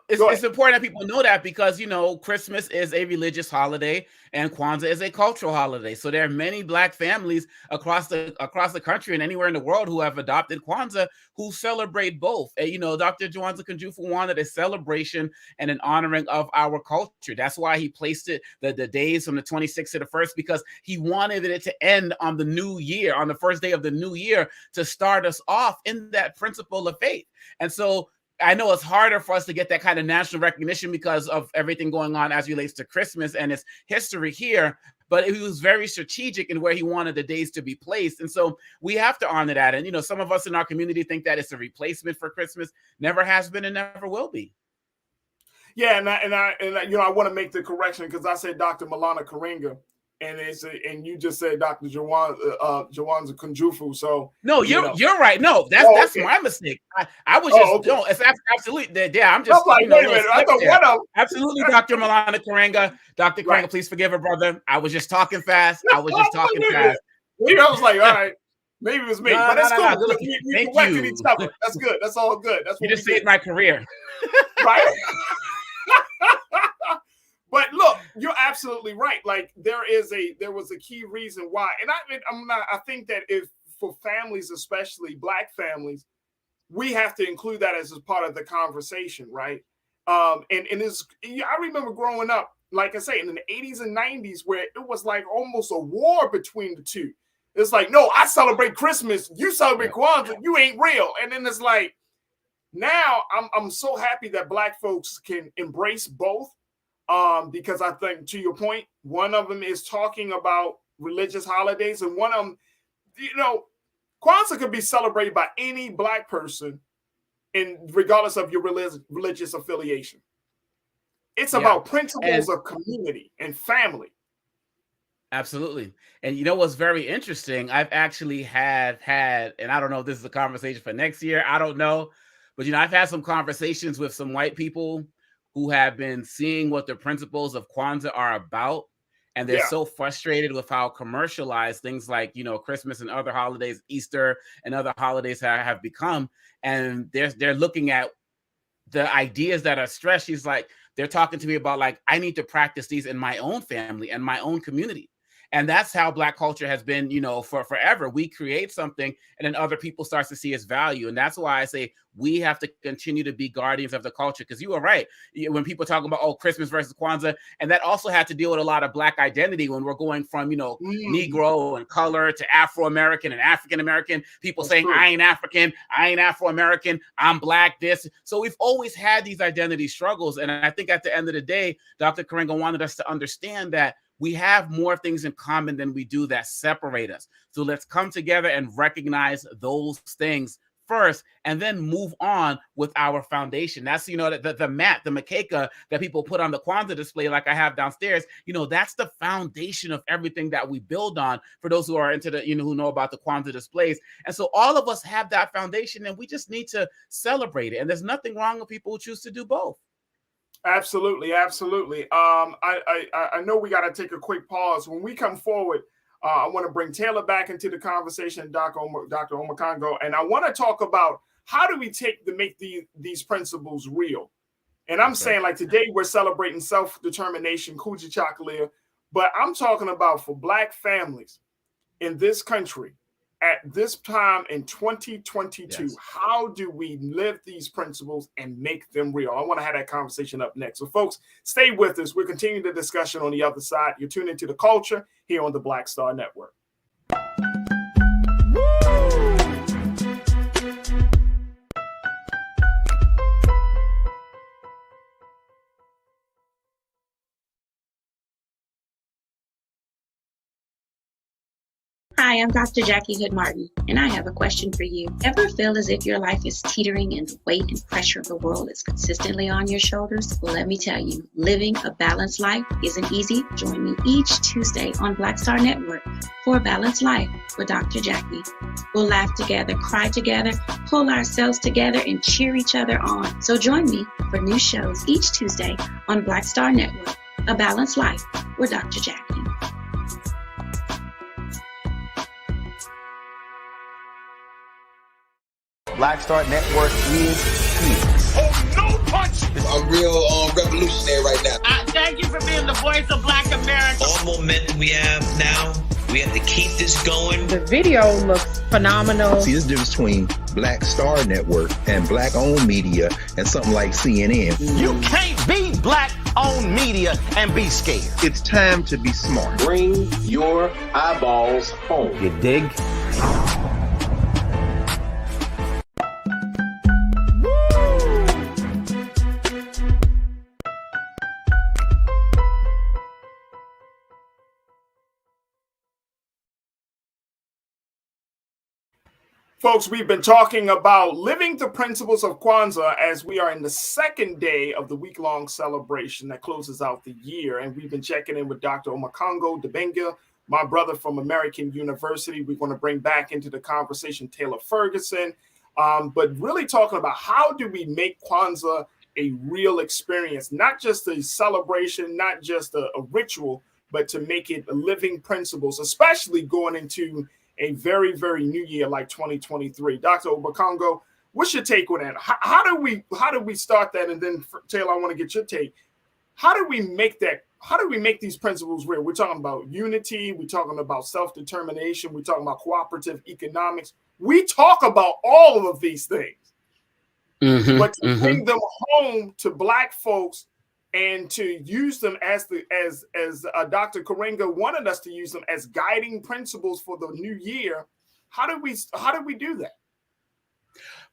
it's important that people know that because, you know, Christmas is a religious holiday and Kwanzaa is a cultural holiday. So there are many black families across the country and anywhere in the world who have adopted Kwanzaa, who celebrate both. And, you know, Dr. Jawanza Kunjufu wanted a celebration and an honoring of our culture. That's why he placed it the days from the 26th to the 1st, because he wanted it to end on the new year, on the first day of the new year, to start us off in that principle of faith. And so I know it's harder for us to get that kind of national recognition because of everything going on as relates to Christmas and its history here, but he was very strategic in where he wanted the days to be placed. And so we have to honor that. And, you know, some of us in our community think that it's a replacement for Christmas. Never has been and never will be. Yeah, and I you know, I want to make the correction because I said Dr. Malana Karenga, and you just said Dr. Jawanza Kunjufu. So no, you're right. No, that's my mistake. I was just no, it's absolutely yeah. I'm just like, wait a minute. I thought one of absolutely Dr. Malana Karenga. Dr. Karenga, please forgive her, brother. I was just talking fast. I was just talking fast. I was like, all right, maybe it was me, but that's cool. No, we corrected each other. That's good. That's all good. That's what you just saved my career, right? But look, you're absolutely right. Like there was a key reason why, and I think that if for families, especially black families, we have to include that as a part of the conversation, right? And it's, I remember growing up, like I say, in the 80s and 90s, where it was like almost a war between the two. It's like, no, I celebrate Christmas, you celebrate Kwanzaa, you ain't real. And then it's like, now I'm so happy that black folks can embrace both. Because I think, to your point, one of them is talking about religious holidays, and one of them, you know, Kwanzaa could be celebrated by any black person, regardless of your religious affiliation. It's about principles of community and family. Absolutely. And you know what's very interesting? I've actually had, and I don't know if this is a conversation for next year, I don't know, but you know, I've had some conversations with some white people who have been seeing what the principles of Kwanzaa are about. And they're so frustrated with how commercialized things like, you know, Christmas and other holidays, Easter and other holidays have become. And they're looking at the ideas that are stressed. She's like, they're talking to me about like, I need to practice these in my own family and my own community. And that's how black culture has been, you know, for forever. We create something and then other people start to see its value. And that's why I say we have to continue to be guardians of the culture. Because you are right. When people talk about, oh, Christmas versus Kwanzaa, and that also had to deal with a lot of black identity when we're going from, you know, Negro and color to Afro-American and African-American, people saying, I ain't African, I ain't Afro-American, I'm black, this. So we've always had these identity struggles. And I think at the end of the day, Dr. Karenga wanted us to understand that we have more things in common than we do that separate us. So let's come together and recognize those things first, and then move on with our foundation. That's, you know, the mat, the makeka that people put on the Kwanzaa display, like I have downstairs, you know, that's the foundation of everything that we build on for those who are into the, you know, who know about the Kwanzaa displays. And so all of us have that foundation and we just need to celebrate it. And there's nothing wrong with people who choose to do both. Absolutely, absolutely. I know we got to take a quick pause. When we come forward, I want to bring Taylor back into the conversation, Dr. Omakongo, and I want to talk about how do we make these principles real. And I'm saying, like, today we're celebrating self-determination, Kujichagulia, but I'm talking about for black families in this country at this time in 2022, how do we live these principles and make them real? I want to have that conversation up next. So folks, stay with us. We're continuing the discussion on the other side. You're tuned into The Culture here on the Black Star Network. Hi, I'm Dr. Jackie Hood Martin, and I have a question for you. Ever feel as if your life is teetering and the weight and pressure of the world is consistently on your shoulders? Well, let me tell you, living a balanced life isn't easy. Join me each Tuesday on Black Star Network for A Balanced Life with Dr. Jackie. We'll laugh together, cry together, pull ourselves together, and cheer each other on. So join me for new shows each Tuesday on Black Star Network, A Balanced Life with Dr. Jackie. Black Star Network is here. Oh, no punch! I'm real revolutionary right now. Thank you for being the voice of Black America. All momentum we have now, we have to keep this going. The video looks phenomenal. See, there's a difference between Black Star Network and black-owned media and something like CNN. You can't be black-owned media and be scared. It's time to be smart. Bring your eyeballs home. You dig? Folks, we've been talking about living the principles of Kwanzaa as we are in the second day of the week-long celebration that closes out the year. And we've been checking in with Dr. Omakongo Debenga, my brother from American University. We want to bring back into the conversation Taylor Ferguson, but really talking about how do we make Kwanzaa a real experience, not just a celebration, not just a ritual, but to make it living principles, especially going into a very, very new year like 2023. Dr. Obakongo, what's your take on that? How do we start that? And then Taylor, I want to get your take. How do we make that? How do we make these principles real? We're talking about unity. We're talking about self-determination. We're talking about cooperative economics. We talk about all of these things, but to bring them home to Black folks and to use them as Dr. Karenga wanted us to use them as guiding principles for the new year. How do we do that?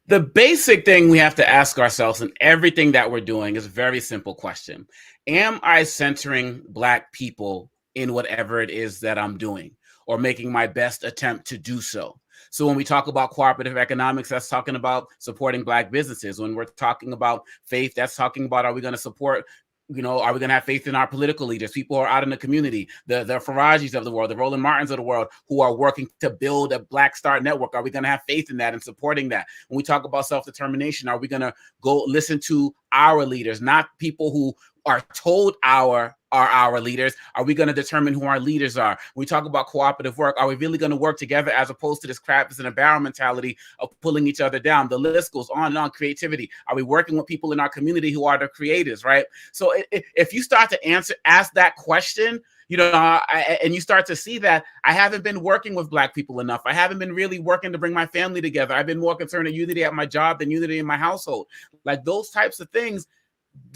The basic thing we have to ask ourselves in everything that we're doing is a very simple question. Am I centering Black people in whatever it is that I'm doing or making my best attempt to do so? So when we talk about cooperative economics, that's talking about supporting Black businesses. When we're talking about faith, that's talking about, are we going to support, are we going to have faith in our political leaders, people who are out in the community, the Farajis of the world, the Roland Martins of the world, who are working to build a Black Star Network? Are we going to have faith in that and supporting that? When we talk about self-determination, are we going to go listen to our leaders, not people who are told are our leaders? Are we going to determine who our leaders are? When we talk about cooperative work, are we really going to work together as opposed to this crap in a barrel mentality of pulling each other down? The list goes on and on. Creativity. Are we working with people in our community who are the creators, right? So if you start to ask that question, and you start to see that I haven't been working with Black people enough. I haven't been really working to bring my family together. I've been more concerned with unity at my job than unity in my household. Like those types of things.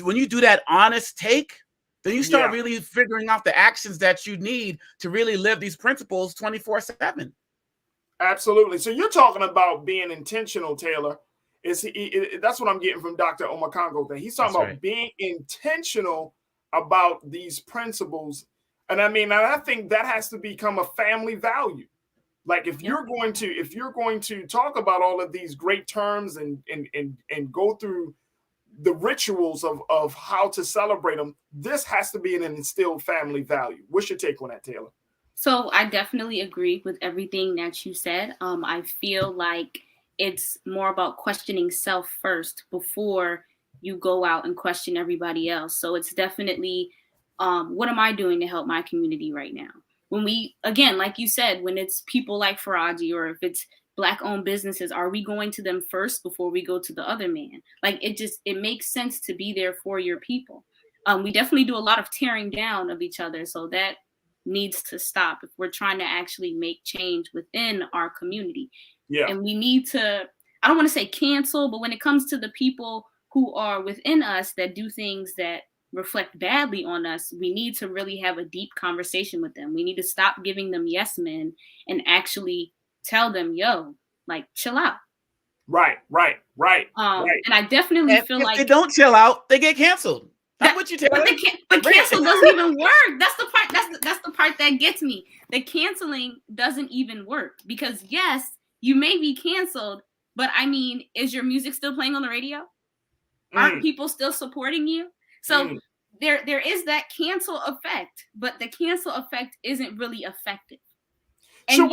When you do that honest take, then you start really figuring out the actions that you need to really live these principles 24/7. Absolutely. So you're talking about being intentional, Taylor. That's what I'm getting from Dr. Omakongo. He's talking about being intentional about these principles. And I think that has to become a family value. Like if you're going to talk about all of these great terms and go through the rituals of how to celebrate them, this has to be an instilled family value. What's your take on that, Taylor? So I definitely agree with everything that you said. I feel like it's more about questioning self first before you go out and question everybody else. So it's definitely, what am I doing to help my community right now? When we, again, like you said, when it's people like Farajii, or if it's Black-owned businesses, are we going to them first before we go to the other man? Like it makes sense to be there for your people. We definitely do a lot of tearing down of each other, so that needs to stop if we're trying to actually make change within our community. Yeah. And we need to, I don't want to say cancel, but when it comes to the people who are within us that do things that reflect badly on us, we need to really have a deep conversation with them. We need to stop giving them yes men and actually tell them, yo, like, chill out. Right. And I definitely feel if like they don't chill out, they get canceled. with you, Taylor. But cancel doesn't even work. That's the part. That's the part that gets me. The canceling doesn't even work because yes, you may be canceled, but I mean, is your music still playing on the radio? Aren't people still supporting you? So there is that cancel effect, but the cancel effect isn't really effective. And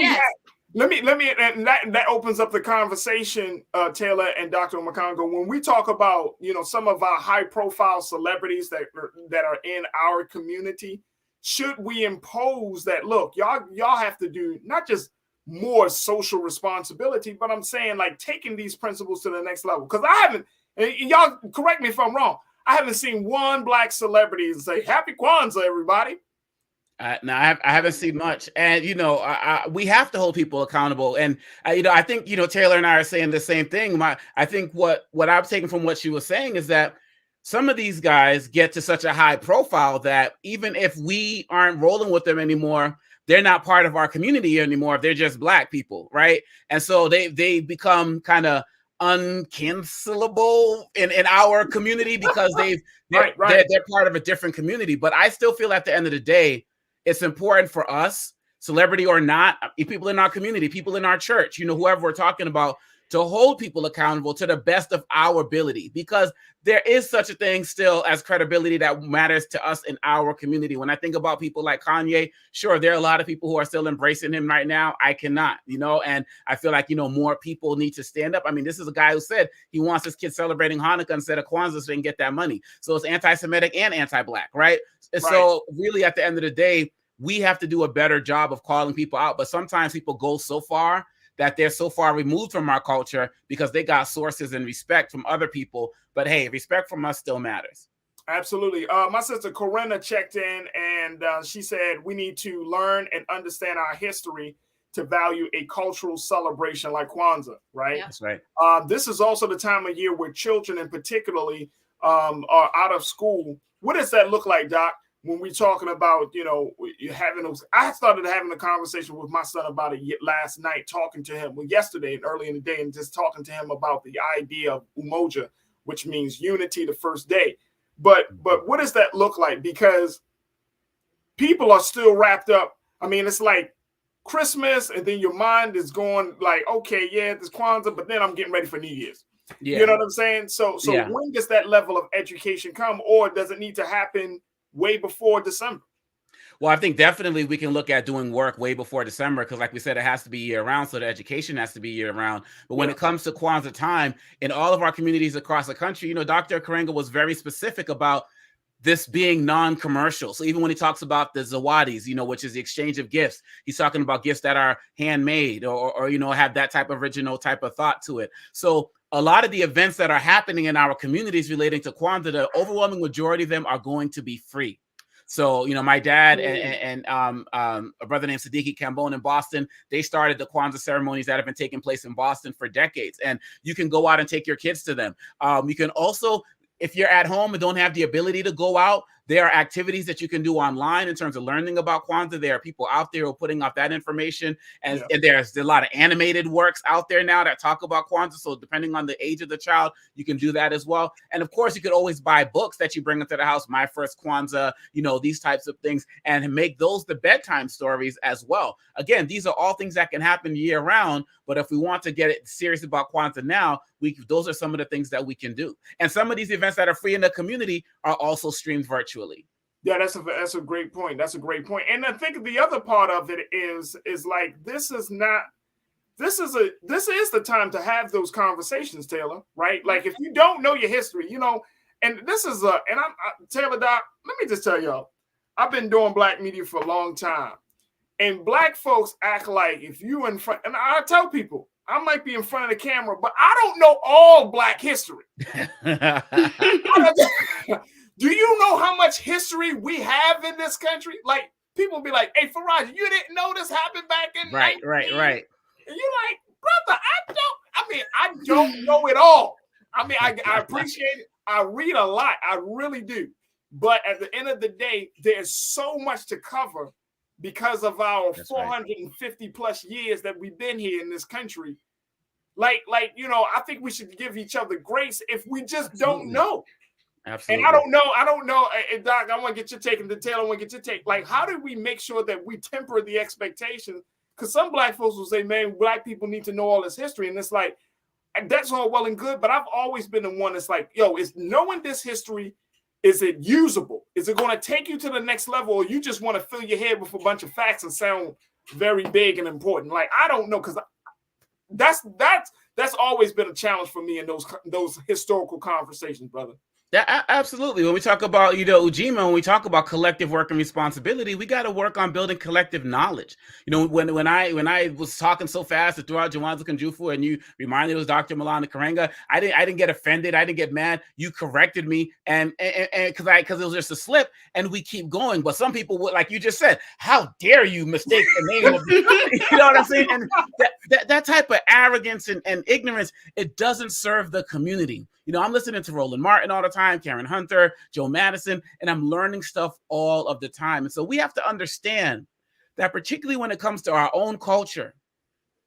let me, and that opens up the conversation, Taylor and Dr. McCongo. When we talk about, some of our high-profile celebrities that are in our community, should we impose that? Look, y'all have to do not just more social responsibility, but I'm saying like taking these principles to the next level. Because I haven't, and y'all correct me if I'm wrong, I haven't seen one black celebrity say "Happy Kwanzaa," everybody. No, I haven't seen much, and we have to hold people accountable. And I think Taylor and I are saying the same thing. I think what I'm taking from what she was saying is that some of these guys get to such a high profile that even if we aren't rolling with them anymore, they're not part of our community anymore. They're just black people, right? And so they become kind of uncancelable in our community because they're part of a different community. But I still feel at the end of the day, it's important for us, celebrity or not, people in our community, people in our church, whoever we're talking about, to hold people accountable to the best of our ability, because there is such a thing still as credibility that matters to us in our community. When I think about people like Kanye, sure, there are a lot of people who are still embracing him right now. I cannot, and I feel like, more people need to stand up. I mean, this is a guy who said he wants his kids celebrating Hanukkah instead of Kwanzaa so they can get that money. So it's anti-Semitic and anti-black, right? And so really at the end of the day, we have to do a better job of calling people out. But sometimes people go so far that they're so far removed from our culture because they got sources and respect from other people. But hey, respect from us still matters. Absolutely. My sister Corinna checked in and she said we need to learn and understand our history to value a cultural celebration like Kwanzaa, right? Yeah. That's right. This is also the time of year where children and particularly are out of school. What does that look like, Doc? When we're talking about, having those, I started having a conversation with my son about it last night, talking to him, yesterday and early in the day, and just talking to him about the idea of Umoja, which means unity, the first day. But what does that look like? Because people are still wrapped up. I mean, it's like Christmas, and then your mind is going like, okay, yeah, this Kwanzaa, but then I'm getting ready for New Year's. Yeah. You know what I'm saying? So when does that level of education come, or does it need to happen way before December? Well, I think definitely we can look at doing work way before December because, like we said, it has to be year-round, so the education has to be year-round. But when it comes to Kwanzaa time, in all of our communities across the country, Dr. Karenga was very specific about this being non-commercial. So even when he talks about the Zawadis, which is the exchange of gifts, he's talking about gifts that are handmade or have that type of original type of thought to it. So a lot of the events that are happening in our communities relating to Kwanzaa, the overwhelming majority of them are going to be free. So, my dad and a brother named Siddiqui Cambone in Boston, they started the Kwanzaa ceremonies that have been taking place in Boston for decades. And you can go out and take your kids to them. You can also, if you're at home and don't have the ability to go out, there are activities that you can do online in terms of learning about Kwanzaa. There are people out there who are putting out that information. And there's a lot of animated works out there now that talk about Kwanzaa. So depending on the age of the child, you can do that as well. And of course, you could always buy books that you bring into the house, My First Kwanzaa, these types of things, and make those the bedtime stories as well. Again, these are all things that can happen year round. But if we want to get it serious about Kwanzaa now, those are some of the things that we can do. And some of these events that are free in the community are also streamed virtually. Yeah, that's a great point. That's a great point. And I think the other part of it is like this is the time to have those conversations, Taylor, right? Like if you don't know your history, and this is Taylor, Doc, let me just tell y'all, I've been doing black media for a long time. And black folks act like if you in front, and I tell people, I might be in front of the camera, but I don't know all black history. Do you know how much history we have in this country? Like people be like, "Hey, Farajii, you didn't know this happened back in 19? Right. And you're like, brother, I don't know it all. I mean, I appreciate it. I read a lot. I really do. But at the end of the day, there's so much to cover because of our 450 plus years that we've been here in this country. Like, I think we should give each other grace if we just don't know. Absolutely. And I don't know, Doc, I want to get your take, and Detail, I want to get your take. Like, how do we make sure that we temper the expectations? Because some black folks will say, man, black people need to know all this history. And it's like, that's all well and good, but I've always been the one that's like, yo, is knowing this history, is it usable? Is it going to take you to the next level, or you just want to fill your head with a bunch of facts and sound very big and important? Like, I don't know, because that's always been a challenge for me in those historical conversations, brother. Yeah, absolutely. When we talk about, Ujima, when we talk about collective work and responsibility, we got to work on building collective knowledge. When I was talking so fast throughout Jawanza Kunjufu, and you reminded us Dr. Malana Karenga, I didn't get offended. I didn't get mad. You corrected me, and because it was just a slip, and we keep going. But some people would, like you just said, how dare you mistake the name of the, you know what I'm saying? And that type of arrogance and ignorance, it doesn't serve the community. I'm listening to Roland Martin all the time, Karen Hunter, Joe Madison, and I'm learning stuff all of the time. And so we have to understand that, particularly when it comes to our own culture,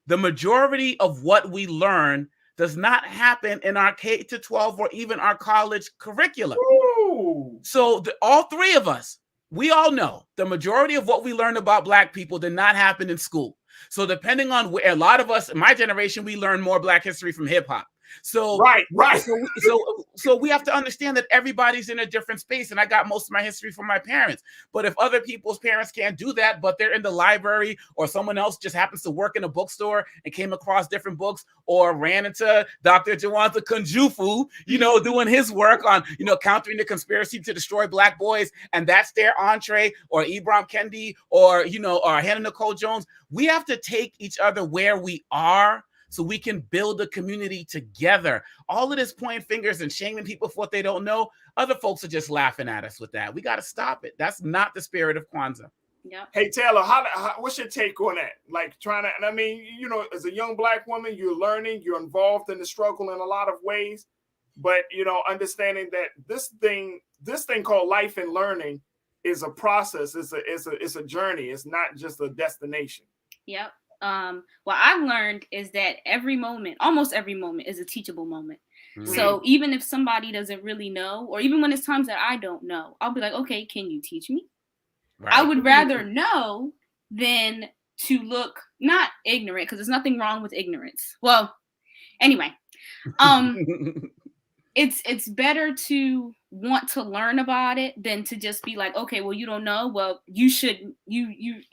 the majority of what we learn does not happen in our K-12 or even our college curriculum. Ooh. So all three of us, we all know the majority of what we learn about Black people did not happen in school. So depending on where, a lot of us, in my generation, we learn more Black history from hip hop. So right. So we have to understand that everybody's in a different space, and I got most of my history from my parents. But if other people's parents can't do that, but they're in the library, or someone else just happens to work in a bookstore and came across different books, or ran into Dr. Jawanza Kunjufu, doing his work on, countering the conspiracy to destroy Black boys, and that's their entree, or Ibram Kendi, or or Hannah Nicole Jones. We have to take each other where we are, so we can build a community together. All of this pointing fingers and shaming people for what they don't know, other folks are just laughing at us with that. We got to stop it. That's not the spirit of Kwanzaa. Yep. Hey, Taylor, what's your take on that? Like, and I mean, as a young Black woman, you're learning, you're involved in the struggle in a lot of ways, but, understanding that this thing called life and learning is a process. It's a journey. It's not just a destination. Yep. What I've learned is that almost every moment is a teachable moment. Mm-hmm. So even if somebody doesn't really know, or even when it's times that I don't know, I'll be like, okay, can you teach me? Right. I would rather know than to look not ignorant, because there's nothing wrong with ignorance. Well, anyway, it's better to want to learn about it than to just be like, okay, well, you don't know. Well, you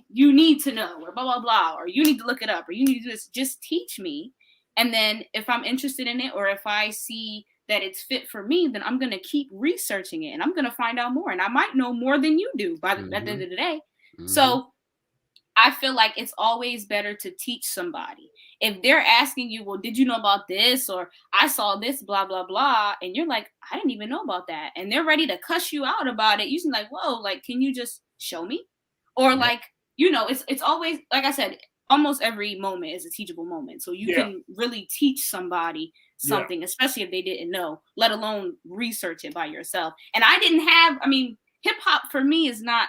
need to know, or blah, blah, blah, or you need to look it up, or you need to do this. Just teach me. And then if I'm interested in it, or if I see that it's fit for me, then I'm going to keep researching it, and I'm going to find out more. And I might know more than you do at the end of the day. Mm-hmm. So I feel like it's always better to teach somebody. If they're asking you, well, did you know about this? Or I saw this, blah, blah, blah. And you're like, I didn't even know about that. And they're ready to cuss you out about it. You're like, whoa, like, can you just show me? Or like, it's always, like I said, almost every moment is a teachable moment. So you can really teach somebody something, especially if they didn't know, let alone research it by yourself. And hip hop for me is not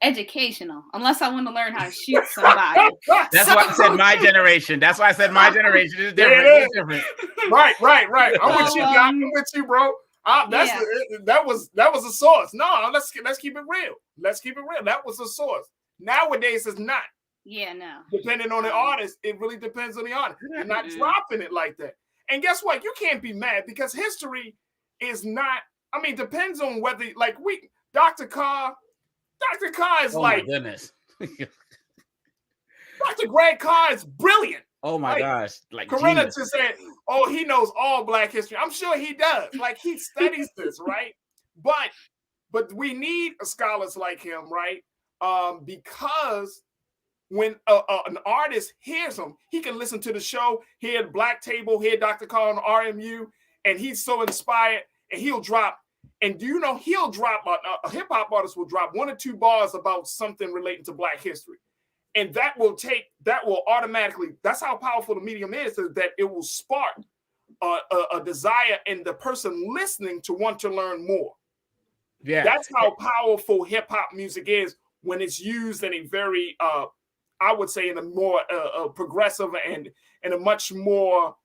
educational unless I want to learn how to shoot somebody. That's why I said my generation. That's why I said my generation is different. Yeah, it's different. Right. I'm with you, Doc. I'm with you, bro. That was a source. No, let's keep it real. Let's keep it real. That was a source. Nowadays, it's not. Yeah, no. Depending on the artist, it really depends on the artist. You're not dropping it like that. And guess what? You can't be mad, because history is not. Depends on whether Dr. Carr is my goodness. Dr. Greg Carr is brilliant. Oh my gosh. Like Corinna just said, oh, he knows all Black history. I'm sure he does. Like, he studies this, right? But we need scholars like him, right? Because when an artist hears him, he can listen to the show, hear Black Table, hear Dr. Carr on RMU, and he's so inspired, and he'll drop. And do you know he'll drop a hip hop artist will drop 1 or 2 bars about something relating to Black history, and that will automatically. That's how powerful the medium is that it will spark a desire in the person listening to want to learn more. Yeah, that's how powerful hip hop music is when it's used in a very, I would say, in a more progressive and a much more,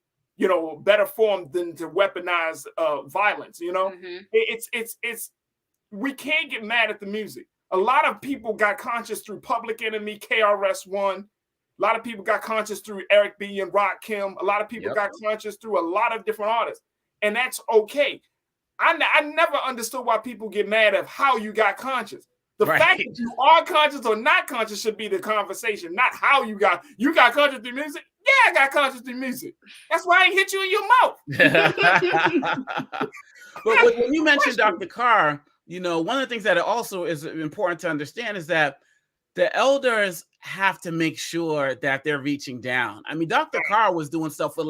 better form than to weaponize violence. It's we can't get mad at the music. A lot of people got conscious through Public Enemy, KRS-One. A lot of people got conscious through Eric B and Rakim. A lot of people got conscious through a lot of different artists, and that's okay. I never understood why people get mad at how you got conscious. The fact that you are conscious or not conscious should be the conversation, not how you got conscious through music. Yeah, I got conscious through music. That's why I ain't hit you in your mouth. But when you mentioned Dr. Carr, one of the things that also is important to understand is that the elders have to make sure that they're reaching down. I mean, Dr. Carr was doing stuff with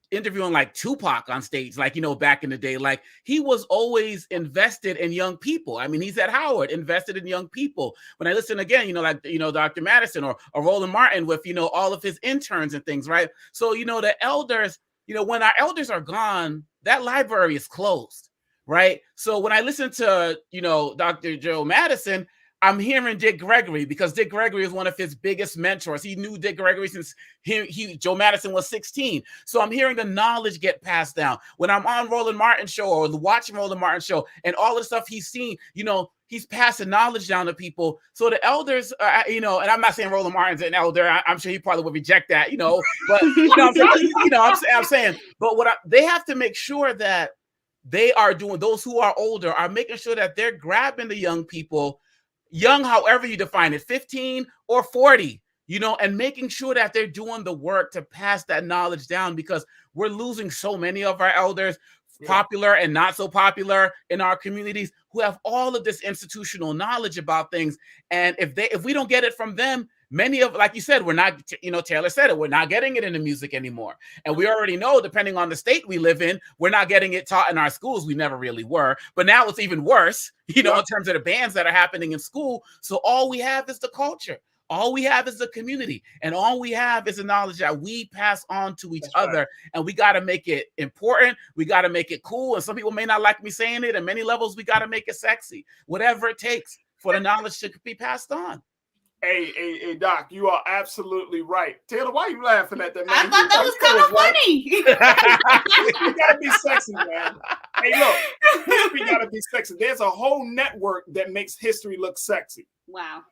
interviewing Tupac on stage, back in the day. He was always invested in young people. I mean, he's at Howard, invested in young people. When I listen again, Dr. Madison or Roland Martin with, all of his interns and things, right? So, the elders, when our elders are gone, that library is closed, right? So when I listen to, Dr. Joe Madison, I'm hearing Dick Gregory because Dick Gregory is one of his biggest mentors. He knew Dick Gregory since Joe Madison was 16. So I'm hearing the knowledge get passed down. When I'm on Roland Martin's show or watching Roland Martin's show and all the stuff he's seen, he's passing knowledge down to people. So the elders, and I'm not saying Roland Martin's an elder. I'm sure he probably would reject that, but I'm saying, but they have to make sure that they are doing, those who are older are making sure that they're grabbing the young people, young, however you define it, 15 or 40, and making sure that they're doing the work to pass that knowledge down, because we're losing so many of our elders, popular and not so popular in our communities, who have all of this institutional knowledge about things. And if we don't get it from them, many of, like you said, we're not, Taylor said it, we're not getting it in the music anymore. And we already know, depending on the state we live in, we're not getting it taught in our schools. We never really were. But now it's even worse, in terms of the bands that are happening in school. So all we have is the culture. All we have is the community. And all we have is the knowledge that we pass on to each other. Right. And we got to make it important. We got to make it cool. And some people may not like me saying it. At many levels, we got to make it sexy. Whatever it takes for the knowledge to be passed on. Hey, Doc, you are absolutely right. Taylor, why are you laughing at that, man? I thought that was kind of funny. You gotta be sexy, man. Hey, look, history gotta be sexy. There's a whole network that makes history look sexy. Wow.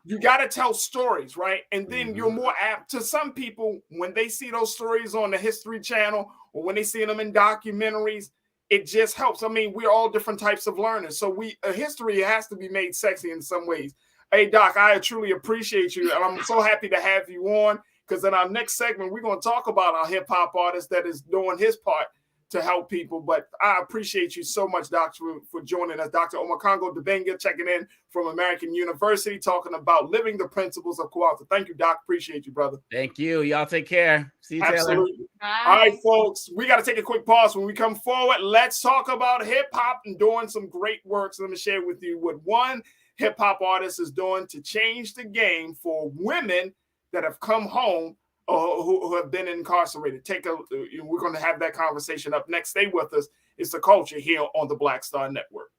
You gotta tell stories, right? And then you're more apt to, some people, when they see those stories on the History Channel or when they see them in documentaries, it just helps. I mean, we're all different types of learners. So history has to be made sexy in some ways. Hey, Doc, I truly appreciate you. And I'm so happy to have you on, because in our next segment, we're going to talk about our hip hop artist that is doing his part to help people. But I appreciate you so much, Doctor, for joining us. Dr. Omokongo Dibenga checking in from American University, talking about living the principles of Kwanzaa. Thank you, Doc. Appreciate you, brother. Thank you. Y'all take care. See you, Taylor. Absolutely. All right, folks, we got to take a quick pause. When we come forward, let's talk about hip hop and doing some great work. So let me share with you what one hip hop artist is doing to change the game for women that have come home or who have been incarcerated. We're going to have that conversation up next. Stay with us. It's The Culture here on the Black Star Network.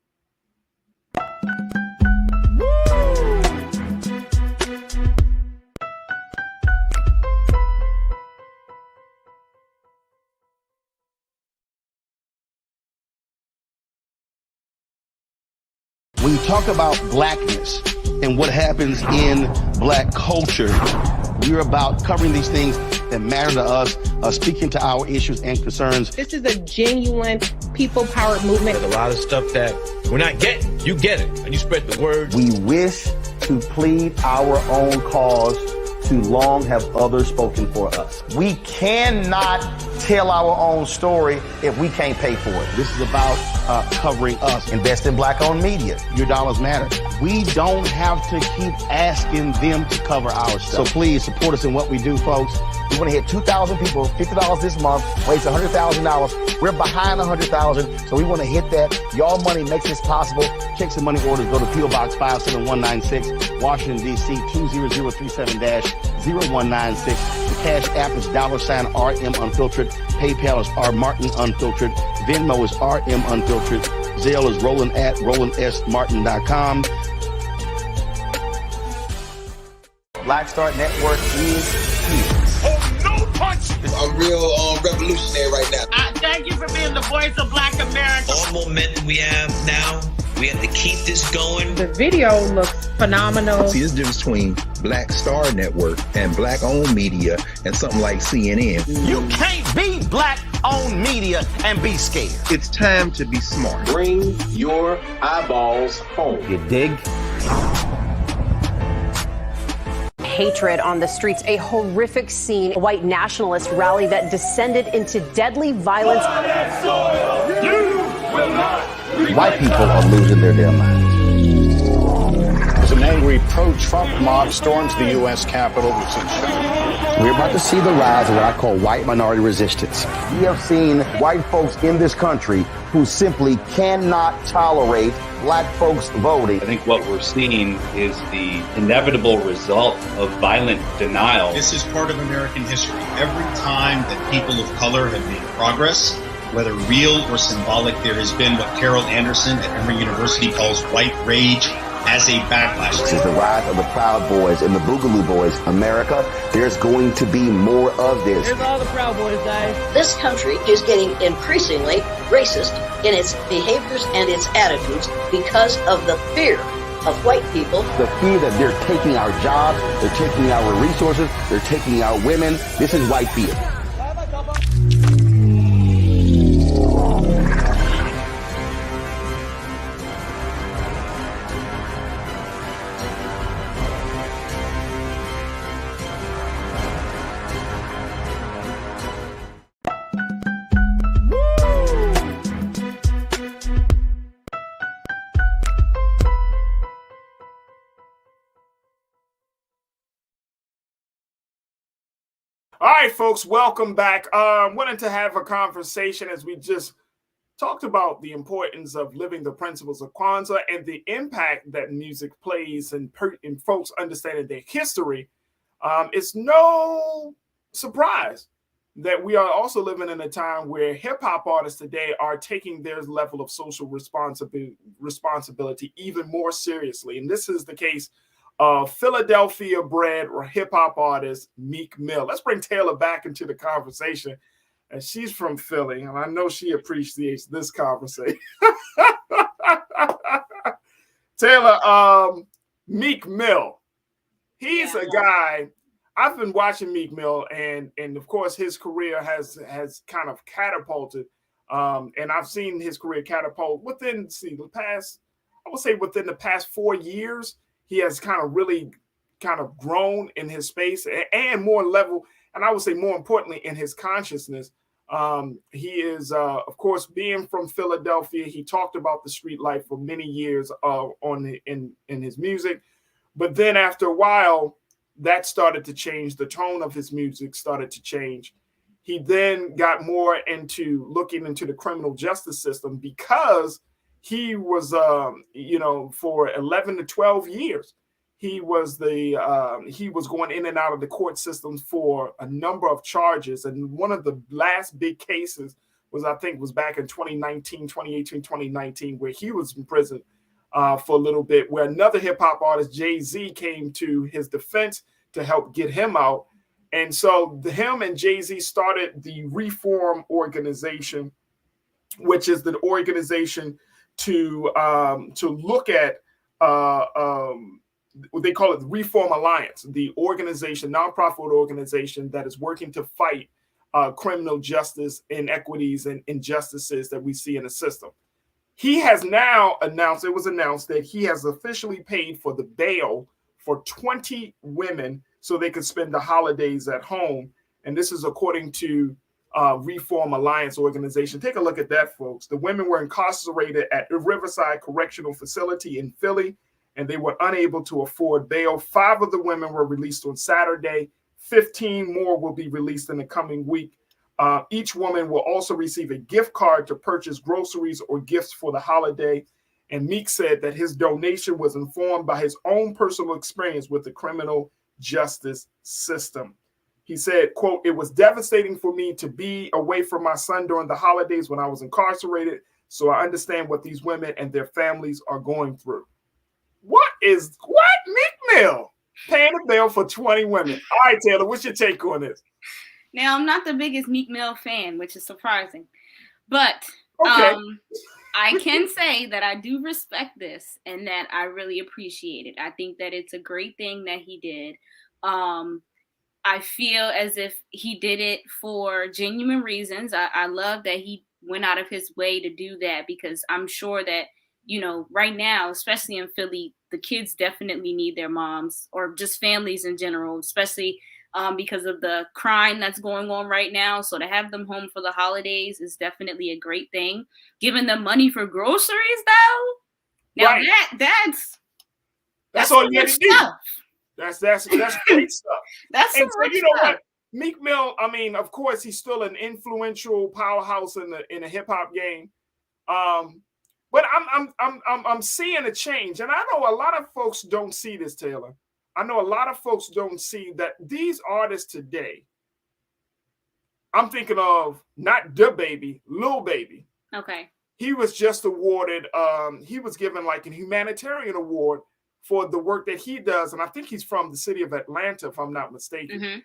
When you talk about blackness and what happens in black culture, we're about covering these things that matter to us, speaking to our issues and concerns. This is a genuine people-powered movement. There's a lot of stuff that we're not getting. You get it, and you spread the word. We wish to plead our own cause. Too long have others spoken for us. We cannot tell our own story if we can't pay for it. This is about covering us. Invest in black-owned media. Your dollars matter. We don't have to keep asking them to cover our stuff. So please support us in what we do, folks. We want to hit 2,000 people, $50 this month, raise $100,000. We're behind 100,000, so we want to hit that. Y'all money makes this possible. Check some money orders. Go to P.O. Box 57196, Washington, D.C. 20037-0196. The Cash App is $RM Unfiltered. PayPal is R Martin Unfiltered. Venmo is RM Unfiltered. Zelle is Roland@RolandSMartin.com. Black Star Network is here. Oh, no punch! I'm real revolutionary right now. Thank you for being the voice of Black America. All momentum we have now, we have to keep this going. The video looks phenomenal. See, there's a difference between Black Star Network and Black-owned media and something like CNN. You can't be Black-owned media and be scared. It's time to be smart. Bring your eyeballs home. You dig? Hatred on the streets, a horrific scene, a white nationalist rally that descended into deadly violence. White people are losing their damn minds. As an angry pro-Trump mob storms the U.S. Capitol, we've seen We're about to see the rise of what I call white minority resistance. We have seen white folks in this country who simply cannot tolerate Black folks voting. I think what we're seeing is the inevitable result of violent denial. This is part of American history. Every time that people of color have made progress, whether real or symbolic, there has been what Carol Anderson at Emory University calls white rage as a backlash. This is the rise of the Proud Boys and the Boogaloo Boys. America, there's going to be more of this. Here's all the Proud Boys, guys. This country is getting increasingly racist in its behaviors and its attitudes because of the fear of white people. The fear that they're taking our jobs, they're taking our resources, they're taking our women. This is white fear. All right, folks, welcome back. Wanted to have a conversation as we just talked about the importance of living the principles of Kwanzaa and the impact that music plays in folks understanding their history. It's no surprise that we are also living in a time where hip-hop artists today are taking their level of social responsibility even more seriously. And this is the case Philadelphia-bred or hip-hop artist Meek Mill. Let's bring Taylor back into the conversation. And she's from Philly, and I know she appreciates this conversation. Taylor, Meek Mill. He's a guy. I've been watching Meek Mill, and of course his career has kind of catapulted. And I've seen his career catapult within the past 4 years. He has really grown in his space and more level, and I would say more importantly in his consciousness. He is, of course, being from Philadelphia. He talked about the street life for many years in his music, but then after a while, that started to change. The tone of his music started to change. He then got more into looking into the criminal justice system because he was, for 11 to 12 years, he was going in and out of the court systems for a number of charges. And one of the last big cases was back in 2019, where he was in prison for a little bit, where another hip hop artist, Jay-Z, came to his defense to help get him out. And so him and Jay-Z started the Reform Organization, which is the organization to look at what they call it, the Reform Alliance, the nonprofit organization that is working to fight criminal justice inequities and injustices that we see in the system. He has now announced that he has officially paid for the bail for 20 women so they could spend the holidays at home. And this is according to Reform Alliance organization. Take a look at that, folks. The women were incarcerated at Riverside Correctional Facility in Philly, and they were unable to afford bail. 5 of the women were released on Saturday. 15 more will be released in the coming week. Each woman will also receive a gift card to purchase groceries or gifts for the holiday. And Meek said that his donation was informed by his own personal experience with the criminal justice system. He said, quote, "It was devastating for me to be away from my son during the holidays when I was incarcerated. So I understand what these women and their families are going through." What Meek Mill paying a bail for 20 women? All right, Taylor, what's your take on this? Now, I'm not the biggest Meek Mill fan, which is surprising, but Okay. I can say that I do respect this and that I really appreciate it. I think that it's a great thing that he did. I feel as if he did it for genuine reasons. I love that he went out of his way to do that, because I'm sure that, you know, right now, especially in Philly, the kids definitely need their moms, or just families in general, especially because of the crime that's going on right now. So to have them home for the holidays is definitely a great thing. Giving them money for groceries, though, now Right. that's all some you had good to do. stuff. That's great stuff. That's some And so, rich you know stuff. what? Meek Mill, I mean, of course, he's still an influential powerhouse in the hip hop game. But I'm seeing a change, and I know a lot of folks don't see this, Taylor. I know a lot of folks don't see that these artists today. I'm thinking of not DaBaby, Lil Baby. Okay. He was just awarded. He was given like a humanitarian award for the work that he does, and I think he's from the city of Atlanta, if I'm not mistaken. Mm-hmm.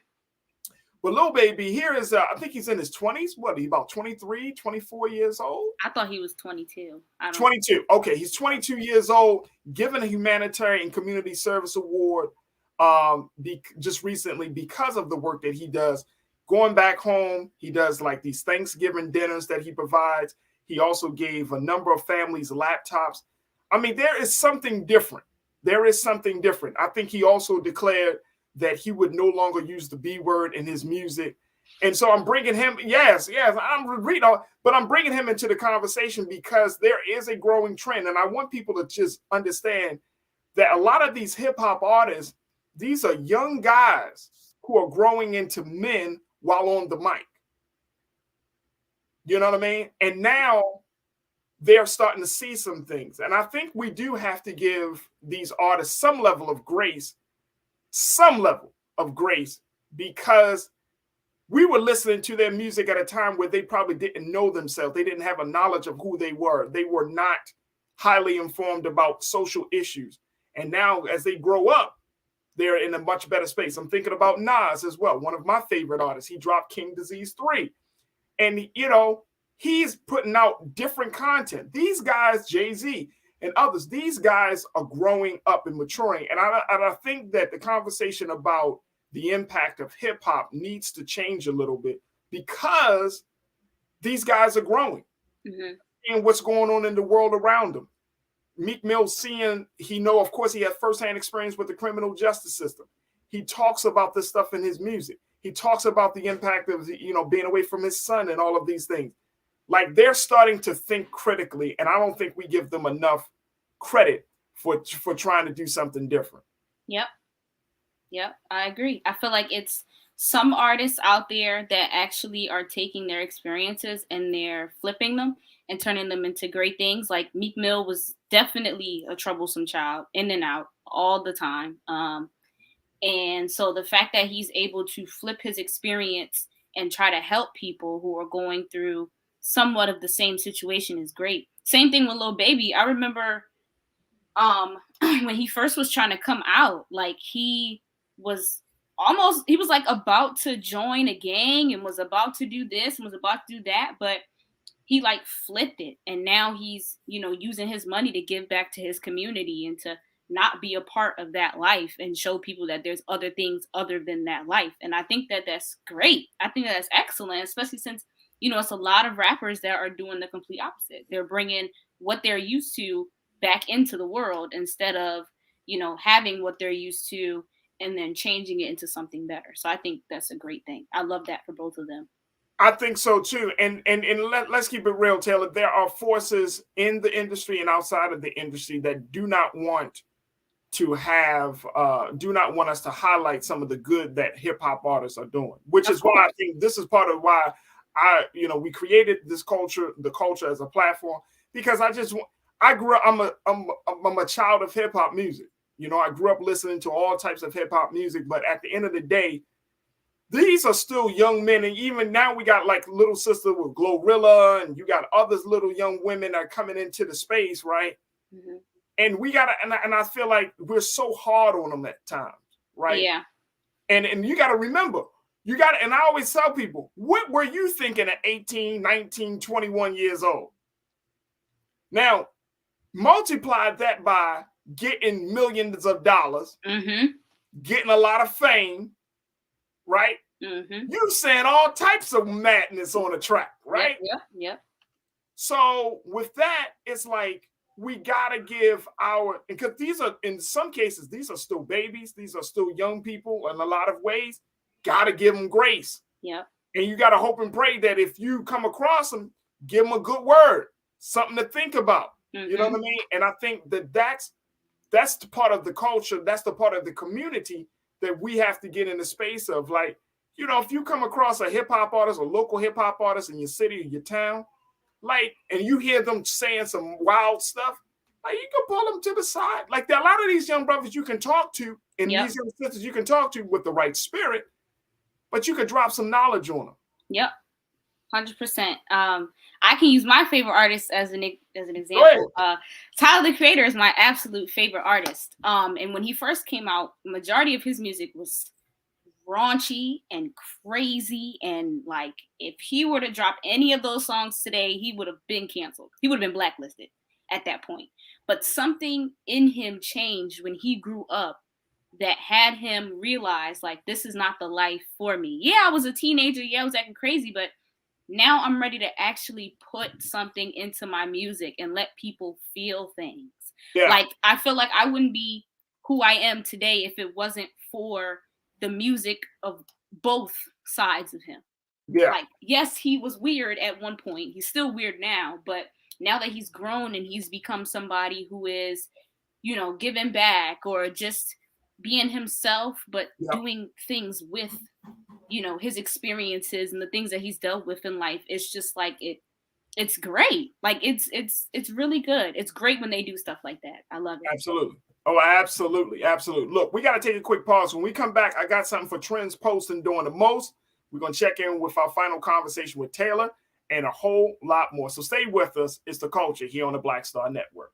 But Lil Baby here is, I think he's in his 20s. What, he about 23, 24 years old? I thought he was 22. 22. Okay, he's 22 years old, given a humanitarian community service award just recently because of the work that he does. Going back home, he does like these Thanksgiving dinners that he provides. He also gave a number of families laptops. I mean, there is something different. There is something different. I think he also declared that he would no longer use the B word in his music. And so I'm bringing him, yes, I'm reading, but I'm bringing him into the conversation because there is a growing trend. And I want people to just understand that a lot of these hip hop artists, these are young guys who are growing into men while on the mic. You know what I mean? And now they're starting to see some things. And I think we do have to give these artists some level of grace, because we were listening to their music at a time where they probably didn't know themselves. They didn't have a knowledge of who they were. They were not highly informed about social issues. And now as they grow up, they're in a much better space. I'm thinking about Nas as well, one of my favorite artists. He dropped King Disease 3. And, you know, he's putting out different content. These guys, Jay-Z and others, these guys are growing up and maturing. And I think that the conversation about the impact of hip hop needs to change a little bit because these guys are growing and what's going on in the world around them. Meek Mill of course, he had firsthand experience with the criminal justice system. He talks about this stuff in his music. He talks about the impact of, being away from his son and all of these things. Like, they're starting to think critically, and I don't think we give them enough credit for trying to do something different. Yep, I agree. I feel like it's some artists out there that actually are taking their experiences and they're flipping them and turning them into great things. Like Meek Mill was definitely a troublesome child, in and out all the time. And so the fact that he's able to flip his experience and try to help people who are going through somewhat of the same situation is great. Same thing with Lil Baby. I remember when he first was trying to come out, like he was like about to join a gang and was about to do this and was about to do that, but he like flipped it. And now he's, using his money to give back to his community and to not be a part of that life and show people that there's other things other than that life. And I think that that's great. I think that's excellent, especially since, it's a lot of rappers that are doing the complete opposite. They're bringing what they're used to back into the world instead of, having what they're used to and then changing it into something better. So I think that's a great thing. I love that for both of them. I think so too. And let's keep it real, Taylor. There are forces in the industry and outside of the industry that do not want us to highlight some of the good that hip hop artists are doing, which is why I think this is part of why we created this culture, the culture as a platform, because I grew up, I'm a child of hip hop music. I grew up listening to all types of hip hop music, but at the end of the day, these are still young men. And even now we got like Little Sister with Glorilla, and you got others little young women that are coming into the space, right? Mm-hmm. And we gotta, and I feel like we're so hard on them at times, right? Yeah. And you gotta remember, You got to, and I always tell people, what were you thinking at 18, 19, 21 years old? Now, multiply that by getting millions of dollars, getting a lot of fame, right? You saying all types of madness on a track, right? Yep. So with that, it's like we gotta give because these are, in some cases, these are still babies, these are still young people in a lot of ways. Gotta give them grace. Yeah. And you gotta hope and pray that if you come across them, give them a good word, something to think about. You know what I mean? And I think that that's the part of the culture, that's the part of the community that we have to get in the space of. Like, you know, if you come across a hip-hop artist, a local hip-hop artist in your city or your town, like, and you hear them saying some wild stuff, like, you can pull them to the side. Like, there are a lot of these young brothers you can talk to, and these young sisters you can talk to with the right spirit, but you could drop some knowledge on them. Yep, 100%. I can use my favorite artist as an example. Tyler, the Creator, is my absolute favorite artist. And when he first came out, the majority of his music was raunchy and crazy, and like, if he were to drop any of those songs today, he would have been canceled. He would have been blacklisted at that point. But something in him changed when he grew up that had him realize, like, this is not the life for me. Yeah, I was a teenager. Yeah, I was acting crazy, but now I'm ready to actually put something into my music and let people feel things. Yeah. Like, I feel like I wouldn't be who I am today if it wasn't for the music of both sides of him. Yeah. Like, yes, he was weird at one point. He's still weird now, but now that he's grown and he's become somebody who is, you know, giving back or just being himself, but doing things with, you know, his experiences and the things that he's dealt with in life. It's just like, it's great. Like, it's really good. It's great when they do stuff like that. I love it. Absolutely. Oh, absolutely. Absolutely. Look, we got to take a quick pause. When we come back, I got something for Trends Posting Doing the Most. We're going to check in with our final conversation with Taylor and a whole lot more. So stay with us. It's The Culture here on the Black Star Network.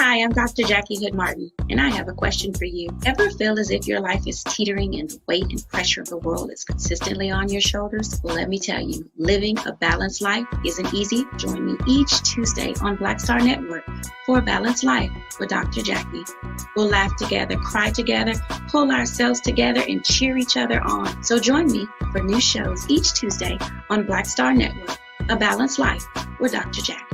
Hi, I'm Dr. Jackie Hood Martin, and I have a question for you. Ever feel as if your life is teetering and the weight and pressure of the world is consistently on your shoulders? Well, let me tell you, living a balanced life isn't easy. Join me each Tuesday on Black Star Network for A Balanced Life with Dr. Jackie. We'll laugh together, cry together, pull ourselves together, and cheer each other on. So join me for new shows each Tuesday on Black Star Network, A Balanced Life with Dr. Jackie.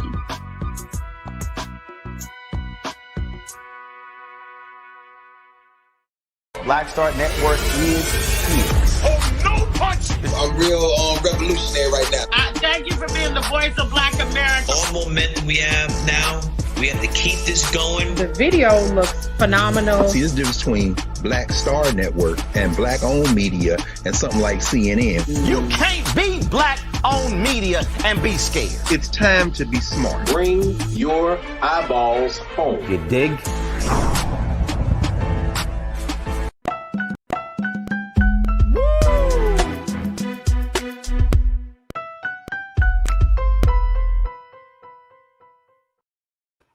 Black Star Network is here. Oh, no punch! I'm real revolutionary right now. Thank you for being the voice of Black America. All momentum we have now, we have to keep this going. The video looks phenomenal. See, there's a difference between Black Star Network and black-owned media and something like CNN. You can't be black-owned media and be scared. It's time to be smart. Bring your eyeballs home. You dig?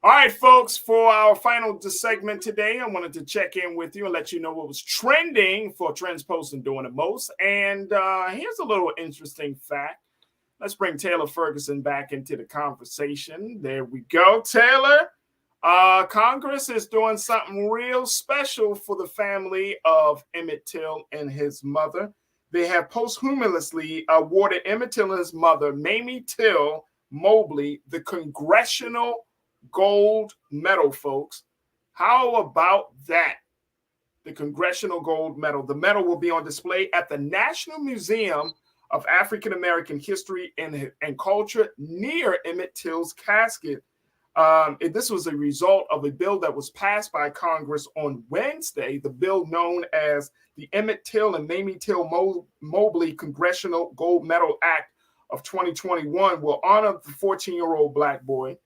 All right, folks, for our final segment today, I wanted to check in with you and let you know what was trending for Trends Posting Doing the Most. And here's a little interesting fact. Let's bring Taylor Ferguson back into the conversation. There we go, Taylor. Congress is doing something real special for the family of Emmett Till and his mother. They have posthumously awarded Emmett Till and his mother, Mamie Till Mobley, the Congressional Gold Medal, folks. How about that? The Congressional Gold Medal. The medal will be on display at the National Museum of African American History and Culture near Emmett Till's casket. This was a result of a bill that was passed by Congress on Wednesday. The bill known as the Emmett Till and Mamie Till Mobley Congressional Gold Medal Act of 2021 will honor the 14-year-old Black boy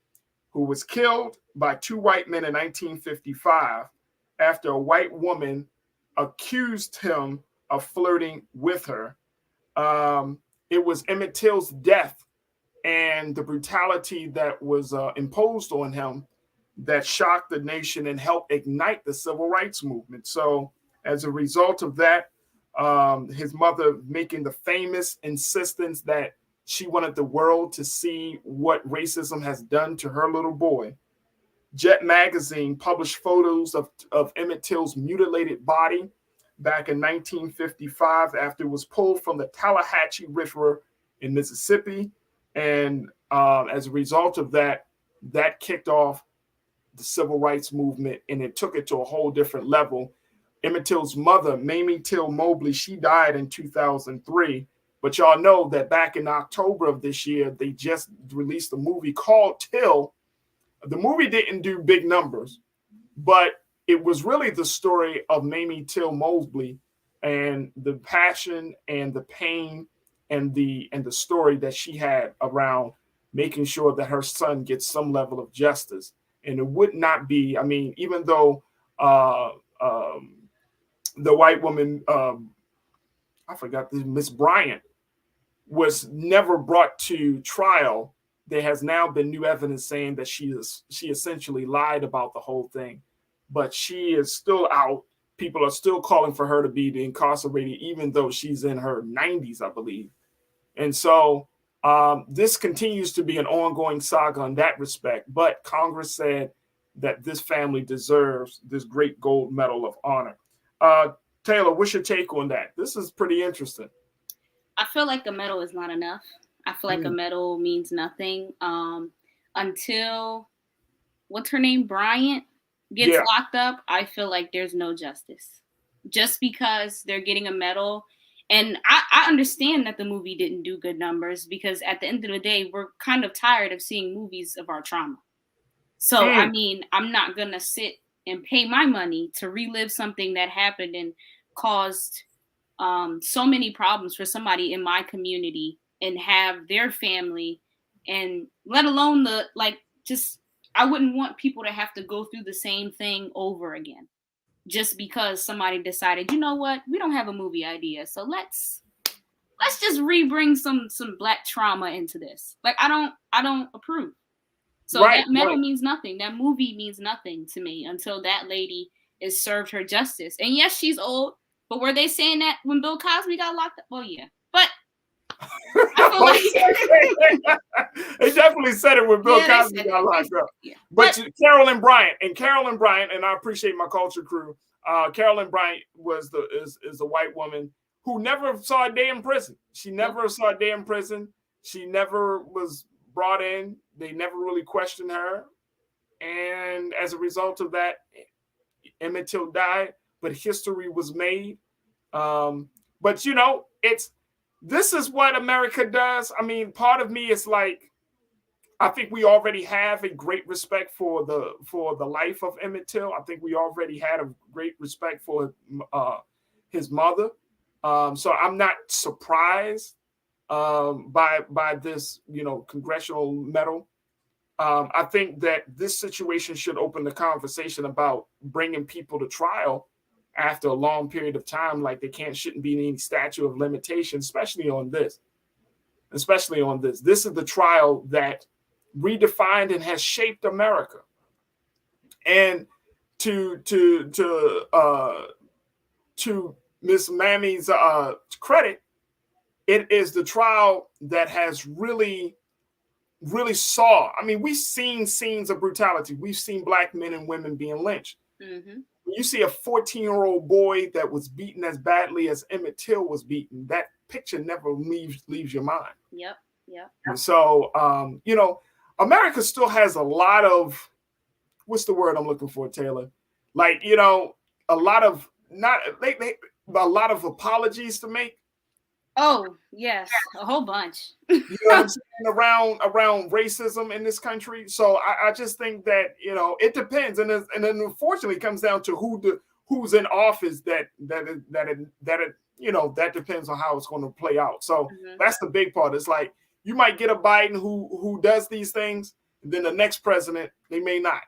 who was killed by two white men in 1955 after a white woman accused him of flirting with her. It was Emmett Till's death and the brutality that was imposed on him that shocked the nation and helped ignite the civil rights movement. So as a result of that, his mother making the famous insistence that she wanted the world to see what racism has done to her little boy. Jet magazine published photos of Emmett Till's mutilated body back in 1955 after it was pulled from the Tallahatchie River in Mississippi. And as a result of that, that kicked off the civil rights movement, and it took it to a whole different level. Emmett Till's mother, Mamie Till Mobley, she died in 2003. But y'all know that back in October of this year, they just released a movie called Till. The movie didn't do big numbers, but it was really the story of Mamie Till Mobley and the passion and the pain and the story that she had around making sure that her son gets some level of justice. And it would not be, I mean, even though the white woman, I forgot, Miss Bryant, was never brought to trial, there has now been new evidence saying that she essentially lied about the whole thing. But she is still out. People are still calling for her to be incarcerated, even though she's in her 90s, I believe. And so this continues to be an ongoing saga in that respect. But Congress said that this family deserves this great gold medal of honor. Taylor, what's your take on that? This is pretty interesting. I feel like a medal is not enough. I feel like a medal means nothing until, what's her name, Bryant, gets locked up. I feel like there's no justice. Just because they're getting a medal. And I understand that the movie didn't do good numbers because at the end of the day, we're kind of tired of seeing movies of our trauma. So, I mean, I'm not going to sit and pay my money to relive something that happened and caused so many problems for somebody in my community and have their family, and let alone I wouldn't want people to have to go through the same thing over again just because somebody decided, you know what, we don't have a movie idea, so let's just rebring some Black trauma into this. Like, I don't approve. So that medal means nothing. That movie means nothing to me until that lady is served her justice. And yes, she's old, but were they saying that when Bill Cosby got locked up? Well, yeah. But I feel like they definitely said it when Bill Cosby got locked up. Yeah. But Carolyn Bryant, and I appreciate my culture crew. Carolyn Bryant is a white woman who never saw a day in prison. She never saw a day in prison. She never was brought in. They never really questioned her. And as a result of that, Emmett Till died, but history was made. But you know, this is what America does. I mean, part of me is like, I think we already have a great respect for the life of Emmett Till. I think we already had a great respect for his mother. So I'm not surprised by this, congressional medal. I think that this situation should open the conversation about bringing people to trial after a long period of time. Like, shouldn't be any statute of limitation, especially on this. This is the trial that redefined and has shaped America. And to Miss Mammy's credit, it is the trial that has really saw. I mean, we've seen scenes of brutality. We've seen Black men and women being lynched. Mm-hmm. When you see a 14-year-old boy that was beaten as badly as Emmett Till was beaten, that picture never leaves your mind. Yep. And so, America still has a lot of, what's the word I'm looking for, Taylor? Like, a lot of apologies to make. Oh, yes, a whole bunch. You know what I'm saying, around racism in this country. So I just think that, it depends. And then unfortunately it comes down to who's in office that depends on how it's going to play out. So that's the big part. It's like, you might get a Biden who does these things, and then the next president, they may not.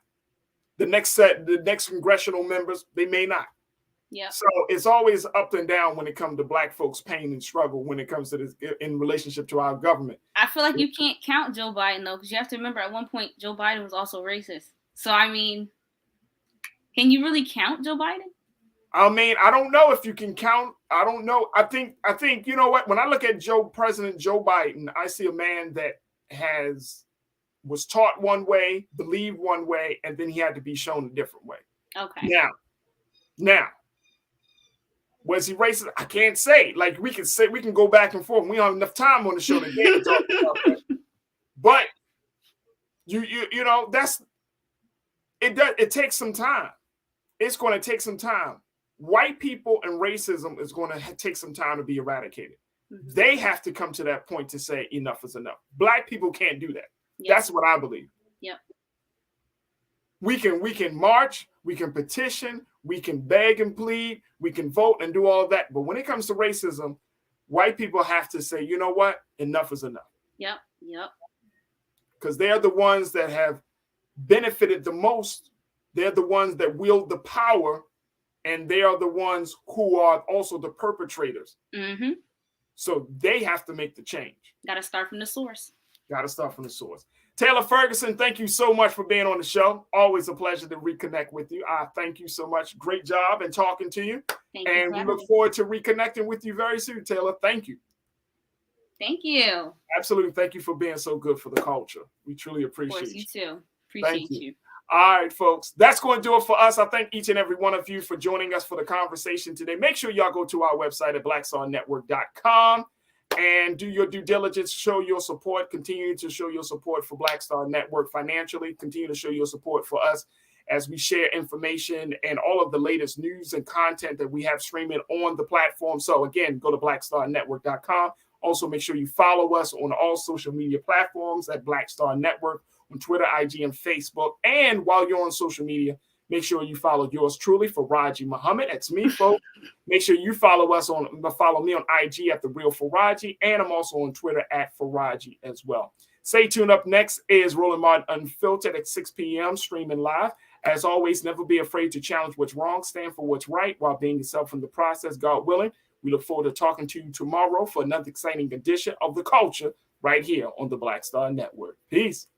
The next congressional members, they may not. Yeah. So it's always up and down when it comes to Black folks' pain and struggle when it comes to this in relationship to our government. I feel like you can't count Joe Biden though, because you have to remember at one point Joe Biden was also racist. So I mean, can you really count Joe Biden? I mean, I don't know if you can count. I don't know. I think you know what? When I look at President Joe Biden, I see a man that was taught one way, believed one way, and then he had to be shown a different way. Okay. Now, was he racist? I can't say. Like we can go back and forth. We don't have enough time on the show today to talk about that. But you know, it takes some time. It's going to take some time. White people and racism is going to take some time to be eradicated. Mm-hmm. They have to come to that point to say enough is enough. Black people can't do that. Yep. That's what I believe. Yep. We can march, we can petition, we can beg and plead, we can vote and do all of that. But when it comes to racism, white people have to say, you know what? Enough is enough. Yep. Because they're the ones that have benefited the most. They're the ones that wield the power, and they are the ones who are also the perpetrators. Mm-hmm. So they have to make the change. Got to start from the source. Taylor Ferguson, thank you so much for being on the show. Always a pleasure to reconnect with you. I thank you so much. Great job in talking to you. And we look forward to reconnecting with you very soon, Taylor. Thank you. Thank you. Absolutely. Thank you for being so good for the culture. We truly appreciate you. Of course, you too. Appreciate you. All right, folks. That's going to do it for us. I thank each and every one of you for joining us for the conversation today. Make sure y'all go to our website at blackstarnetwork.com. and do your due diligence, show your support, continue to show your support for Black Star Network financially, continue to show your support for us as we share information and all of the latest news and content that we have streaming on the platform. So again, go to blackstarnetwork.com. Also, make sure you follow us on all social media platforms at Black Star Network on Twitter, IG, and Facebook. And while you're on social media, make sure you follow yours truly, Farajii Muhammad. That's me, folks. Make sure you follow me on IG at The Real Farajii, and I'm also on Twitter at Farajii as well. Stay tuned. Up next is Roland Martin Unfiltered at 6 p.m. streaming live. As always, never be afraid to challenge what's wrong, stand for what's right while being yourself in the process, God willing. We look forward to talking to you tomorrow for another exciting edition of The Culture right here on the Black Star Network. Peace.